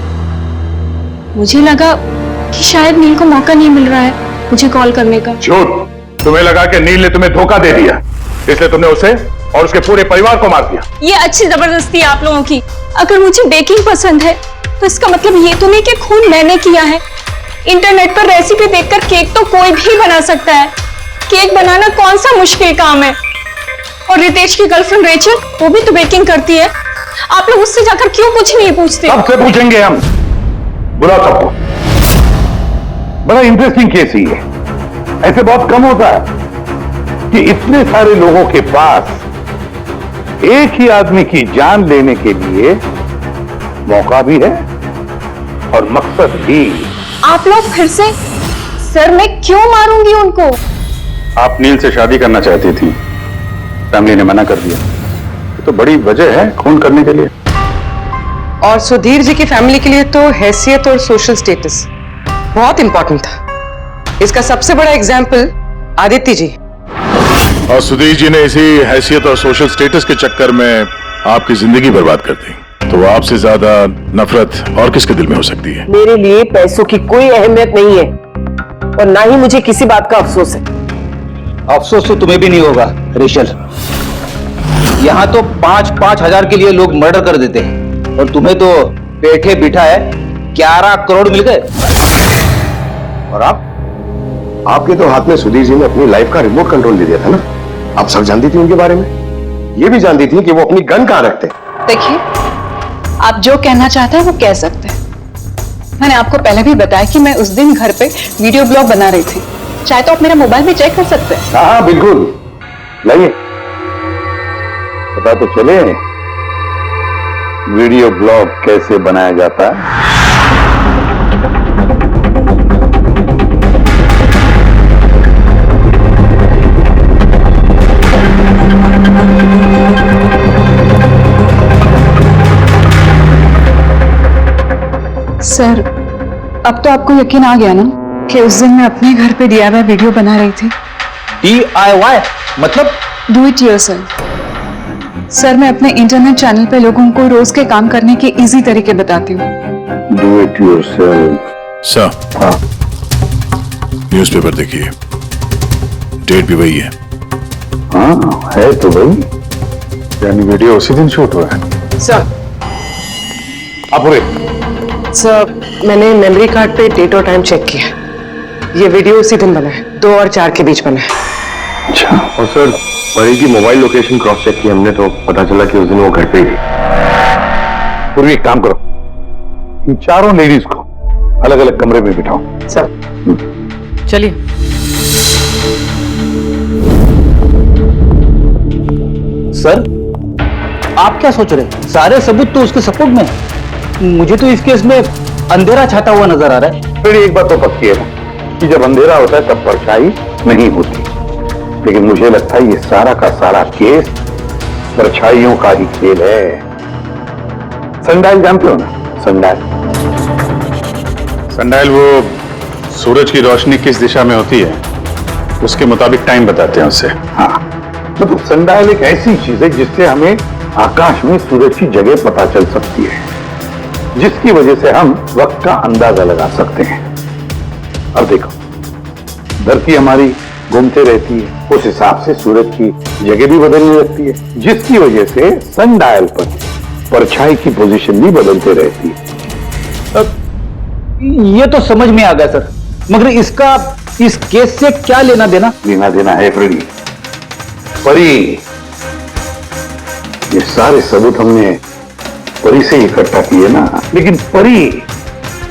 मुझे लगा कि शायद नील को मौका नहीं मिल रहा है मुझे कॉल करने का। झूठ। तुम्हें लगा कि नील ने तुम्हें धोखा दे दिया, इसलिए तुमने उसे और उसके पूरे परिवार को मार दिया। ये अच्छी जबरदस्ती है आप लोगों की। अगर मुझे बेकिंग पसंद है तो इसका मतलब ये तो नहीं कि खून मैंने किया है। इंटरनेट पर रेसिपी देखकर केक तो कोई भी बना सकता है। केक बनाना कौन सा मुश्किल काम है? और रितेश की गर्लफ्रेंड रेचल, वो भी तो बेकिंग करती है। आप लोग उससे जाकर क्यों कुछ नहीं पूछते? सबसे पूछेंगे हम, बुला सबको। बड़ा इंटरेस्टिंग केस ही है। ऐसे बहुत कम होता है कि इतने सारे लोगों के पास एक ही आदमी की जान लेने के लिए मौका भी है और मकसद भी। आप लोग फिर से? सर मैं क्यों मारूंगी उनको? आप नील से शादी करना चाहती थी, फैमिली ने मना कर दिया। तो बड़ी वजह है खून करने के लिए। और सुधीर जी की फैमिली के लिए तो हैसियत और सोशल स्टेटस बहुत इंपॉर्टेंट था। इसका सबसे बड़ा एग्जाम्पल आदित्य जी। और सुधीर जी ने इसी हैसियत और सोशल स्टेटस के चक्कर में आपकी जिंदगी बर्बाद कर दी। तो आपसे ज्यादा नफरत और किसके दिल में हो सकती है? मेरे लिए पैसों की कोई अहमियत नहीं है और ना ही मुझे किसी बात का अफसोस है। अफसोस तो तुम्हें भी नहीं होगा रेशल। यहाँ तो 5-5 हजार के लिए लोग मर्डर कर देते हैं और तुम्हें तो बैठे बिठा है 11 करोड़ मिल गए। और आपके तो हाथ में सुधीर जी ने अपनी लाइफ का रिमोट कंट्रोल दे दिया था ना। आप सब जानती थी उनके बारे में, ये भी जानती थी कि वो अपनी गन कहां रखते हैं। देखिए, आप जो कहना चाहते हैं वो कह सकते हैं। मैंने आपको पहले भी बताया कि मैं उस दिन घर पे वीडियो ब्लॉग बना रही थी। चाहे तो आप मेरा मोबाइल भी चेक कर सकते हैं। हाँ बिल्कुल, लाइए पता तो चले वीडियो ब्लॉग कैसे बनाया जाता है। सर, अब तो आपको यकीन आ गया ना कि उस दिन मैं अपने घर पे DIY वीडियो बना रही थी। DIY मतलब? Do it yourself. सर, मैं अपने इंटरनेट चैनल पे लोगों को रोज के काम करने के इजी तरीके बताती हूँ। Do it yourself. सर, हाँ, न्यूज़पेपर देखिए, डेट भी वही है। हाँ है तो भाई, यानी वीडियो उसी दिन शूट हुआ है। सर, अपुरे सर मैंने मेमोरी कार्ड पे डेट और टाइम चेक किया। ये वीडियो उसी दिन बना है, 2 और 4 के बीच बना है। अच्छा। और सर, परी की मोबाइल लोकेशन क्रॉस चेक की हमने तो पता चला कि उस दिन वो घर पे ही थी। पूर्वी एक काम करो, इन चारों लेडीज को अलग अलग कमरे में बिठाओ। सर चलिए। सर, आप क्या सोच रहे हैं? सारे सबूत तो उसके सपोर्ट में है। मुझे तो इस केस में अंधेरा छाता हुआ नजर आ रहा है। फिर एक बात तो पक्की है कि जब अंधेरा होता है तब परछाई नहीं होती। लेकिन मुझे लगता है ये सारा का सारा केस परछाइयों का ही खेल है। सनडायल जानते हो ना? सनडायल सनडायल वो सूरज की रोशनी किस दिशा में होती है उसके मुताबिक टाइम बताते हैं उससे। हाँ, मतलब सनडायल एक ऐसी चीज है जिससे हमें आकाश में सूरज की जगह पता चल सकती है, जिसकी वजह से हम वक्त का अंदाजा लगा सकते हैं। अब देखो, धरती हमारी घूमते रहती है, उस हिसाब से सूरज की जगह भी बदलने लगती है, जिसकी वजह से सनडायल पर परछाई की पोजीशन भी बदलते रहती है। ये तो समझ में आ गया सर, मगर इसका इस केस से क्या लेना देना? लेना देना है फ्रेडी। परी, ये सारे सबूत हमने परी से इकट्ठा किए ना, लेकिन परी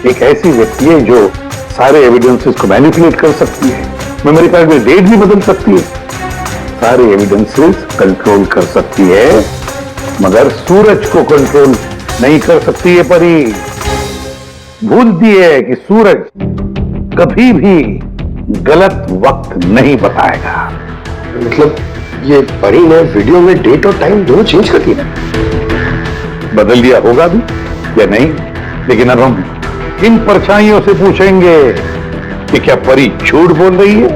एक ऐसी व्यक्ति है जो सारे एविडेंसेस को मैनिपुलेट कर सकती है, मेमोरी कार्ड में डेट भी बदल सकती है, सारे एविडेंसेस कंट्रोल कर सकती है, मगर सूरज को कंट्रोल नहीं कर सकती है परी। भूलती है कि सूरज कभी भी गलत वक्त नहीं बताएगा। मतलब ये परी ने वीडियो में डेट और टाइम दोनों चेंज कर दिया? बदल दिया होगा भी या नहीं, लेकिन अब हम इन परछाइयों से पूछेंगे कि क्या परी झूठ बोल रही है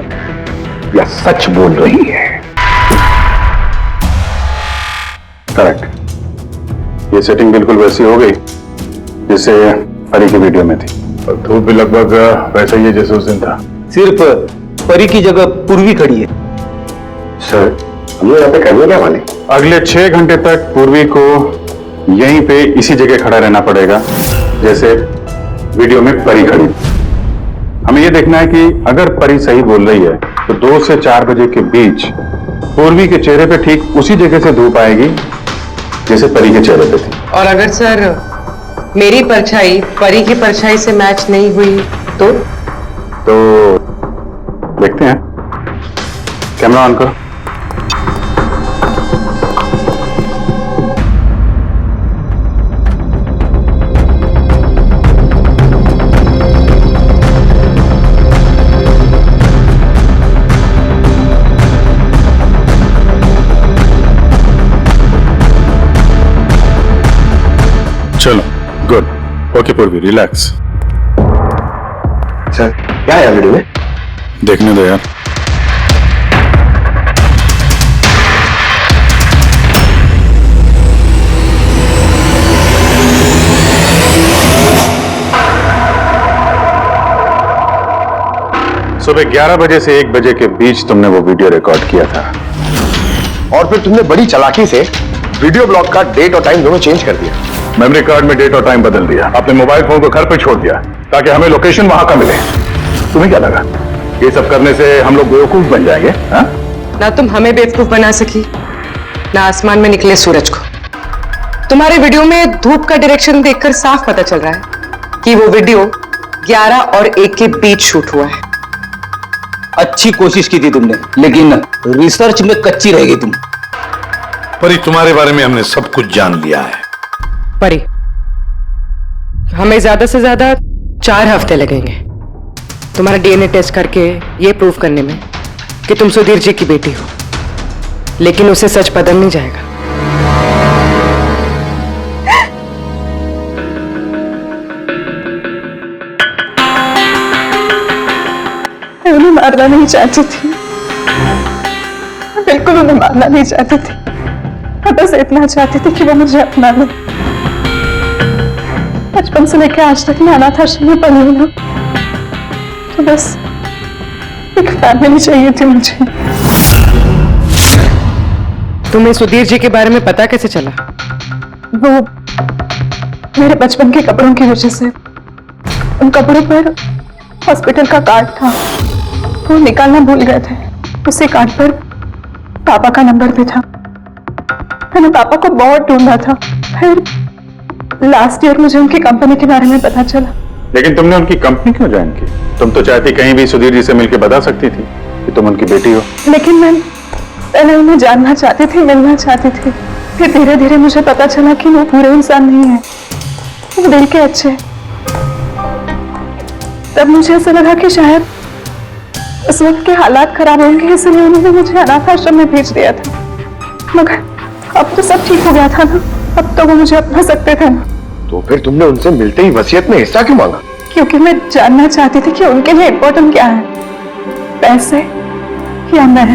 या सच बोल रही है। करेक्ट, ये सेटिंग बिल्कुल वैसी हो गई जैसे परी की वीडियो में थी, और धूप भी लगभग वैसा ही है जैसे उस दिन था। सिर्फ परी की जगह पूर्वी खड़ी है। सर, हम लोग यहाँ पे करने क्या वाले? अगले 6 घंटे तक पूर्वी को यहीं पे इसी जगह खड़ा रहना पड़ेगा जैसे वीडियो में परी खड़ी। हमें यह देखना है कि अगर परी सही बोल रही है तो 2 से 4 बजे के बीच पूर्वी के चेहरे पे ठीक उसी जगह से धूप आएगी जैसे परी के चेहरे पे थी। और अगर सर मेरी परछाई परी की परछाई से मैच नहीं हुई तो देखते हैं। कैमरा ऑन करो। चलो, गुड। ओके पूर्वी, रिलैक्स। सर, क्या है वीडियो में? देखने दो यार। सुबह 11 बजे से 1 बजे के बीच तुमने वो वीडियो रिकॉर्ड किया था, और फिर तुमने बड़ी चालाकी से वीडियो ब्लॉग का डेट और टाइम दोनों चेंज कर दिया। मेमोरी कार्ड में डेट और टाइम बदल दिया, अपने मोबाइल फोन को घर पे छोड़ दिया ताकि हमें लोकेशन वहां का मिले। तुम्हें क्या लगा ये सब करने से हम लोग बेवकूफ बन जाएंगे? हा? ना तुम हमें बेवकूफ बना सकी, ना आसमान में निकले सूरज को। तुम्हारे वीडियो में धूप का डायरेक्शन देखकर साफ पता चल रहा है कि वो वीडियो 11 और 1 के बीच शूट हुआ है। अच्छी कोशिश की थी तुमने, लेकिन रिसर्च में कच्ची रह गई तुम। परी, तुम्हारे बारे में हमने सब कुछ जान लिया है। परी, हमें ज्यादा से ज्यादा 4 हफ्ते लगेंगे तुम्हारा डीएनए टेस्ट करके ये प्रूफ करने में कि तुम सुधीर जी की बेटी हो, लेकिन उसे सच बदल नहीं जाएगा। मैं उन्हें मारना नहीं चाहती थी, बिल्कुल उन्हें मारना नहीं चाहती थी। मैं बस इतना चाहती थी कि वो मुझे अपना ले। बचपन से लेकर आज तक मैं अनाथ आश्रम में पली हूँ, तो बस एक फैमिली चाहिए थी मुझे। तुम्हें सुधीर जी के बारे में पता कैसे चला? वो मेरे बचपन के कपड़ों की वजह से, उन कपड़ों पर हॉस्पिटल का कार्ड था, वो निकालना भूल गए थे। उसी कार्ड पर पापा का नंबर भी था। मैंने पापा को बहुत ढूंढा था, फिर लास्ट ईयर मुझे उनकी कंपनी के बारे में पता चला। लेकिन तुमने उनकी कंपनी क्यों ज्वाइन की? तुम तो चाहती कहीं भी सुधीर जी से मिलकर बता सकती थी कि तुम उनकी बेटी हो। लेकिन मैं पहले उन्हें जानना चाहती थी, मिलना चाहती थी। फिर धीरे धीरे मुझे पता चला कि वो पूरे इंसान नहीं है, वो दिल के अच्छे। तब मुझे ऐसा लगा कि शायद उस वक्त के हालात खराब होंगे इसलिए उन्होंने मुझे अनाथ आश्रम में भेज दिया था, मगर अब तो सब ठीक हो गया था ना, अब तो वो मुझे अपना सकते थे ना। तो फिर तुमने उनसे मिलते ही वसीयत में हिस्सा क्यों मांगा? क्योंकि मैं जानना चाहती थी कि उनके लिए इम्पोर्टेंट क्या है, पैसे या मैं।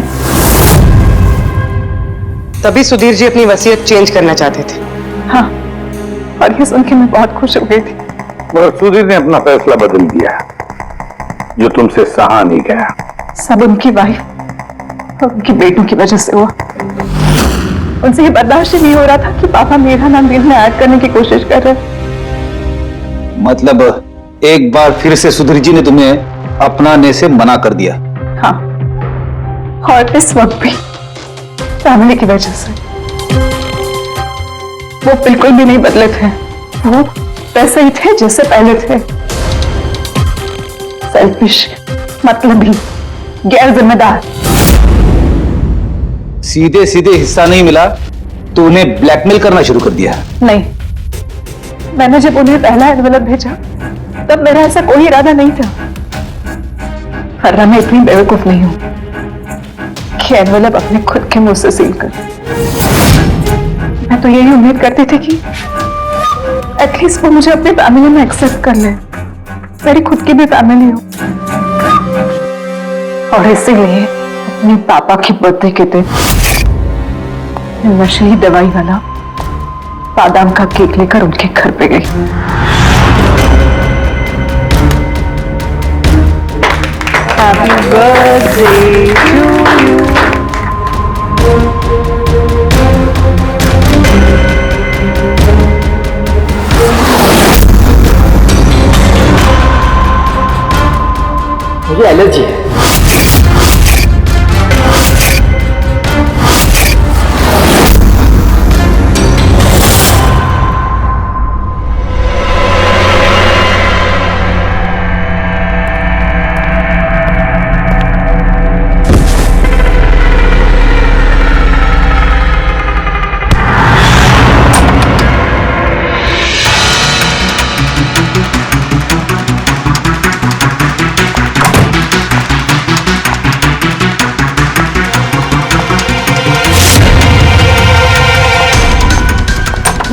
तभी सुधीर जी अपनी वसीयत चेंज करना चाहते थे। हाँ, और ये सुन के मैं बहुत खुश हो गई थी। मगर सुधीर ने अपना फैसला बदल दिया, जो तुमसे सहा नहीं गया। सब उनकी वाइफ और उनकी बेटों की वजह से हुआ। उनसे ये बर्दाश्त ही नहीं हो रहा था कि पापा मेरा नाम दिल में ऐड करने की कोशिश कर रहे। मतलब एक बार फिर से सुधीर जी ने तुम्हें अपनाने से मना कर दिया? हाँ, और इस वक्त भी फैमिली की वजह से। वो बिल्कुल भी नहीं बदले थे, वो वैसे ही थे जैसे पहले थे। सेल्फिश, मतलबी, गैर जिम्मेदार। सीधे सीधे हिस्सा नहीं मिला तो उन्हें ब्लैकमेल करना शुरू कर दिया? नहीं, मैंने जब उन्हें पहला एनवेलप भेजा तब मेरा ऐसा कोई इरादा नहीं था। हर्रा, मैं इतनी बेवकूफ नहीं हूं कि एनवेलप अपने खुद के मुंह से सील कर। मैं तो यही उम्मीद करती थी कि एटलीस्ट वो मुझे अपनी फैमिली में एक्सेप्ट कर ले, मेरी खुद की भी फैमिली हो। और इसीलिए अपने पापा की बर्थडे के दिन नशीली दवाई वाला बादाम का केक लेकर उनके घर पे गई। Happy birthday to you. मुझे एलर्जी है।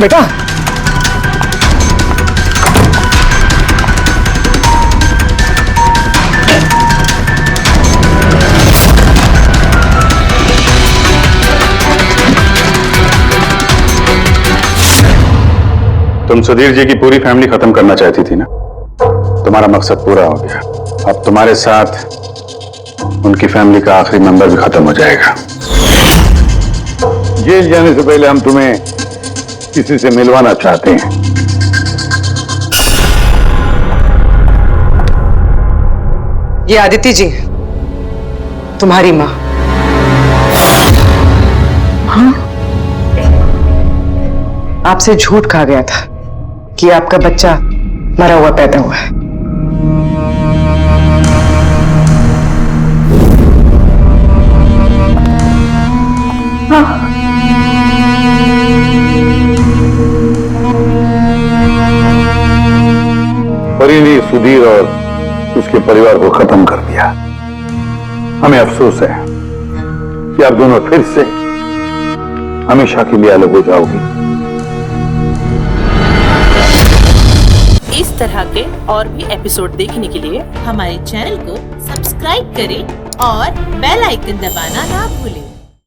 बेटा, तुम सुधीर जी की पूरी फैमिली खत्म करना चाहती थी ना? तुम्हारा मकसद पूरा हो गया। अब तुम्हारे साथ उनकी फैमिली का आखिरी मेंबर भी खत्म हो जाएगा। जेल जाने से पहले हम तुम्हें किसी से मिलवाना चाहते हैं। ये आदिति जी, तुम्हारी माँ। हाँ? आपसे झूठ कहा गया था कि आपका बच्चा मरा हुआ पैदा हुआ है। हाँ। परी ने सुधीर और उसके परिवार को खत्म कर दिया। हमें अफसोस है कि आप दोनों फिर से हमेशा के लिए अलग हो जाओगी। इस तरह के और भी एपिसोड देखने के लिए हमारे चैनल को सब्सक्राइब करें और बेल आइकन दबाना ना भूलें।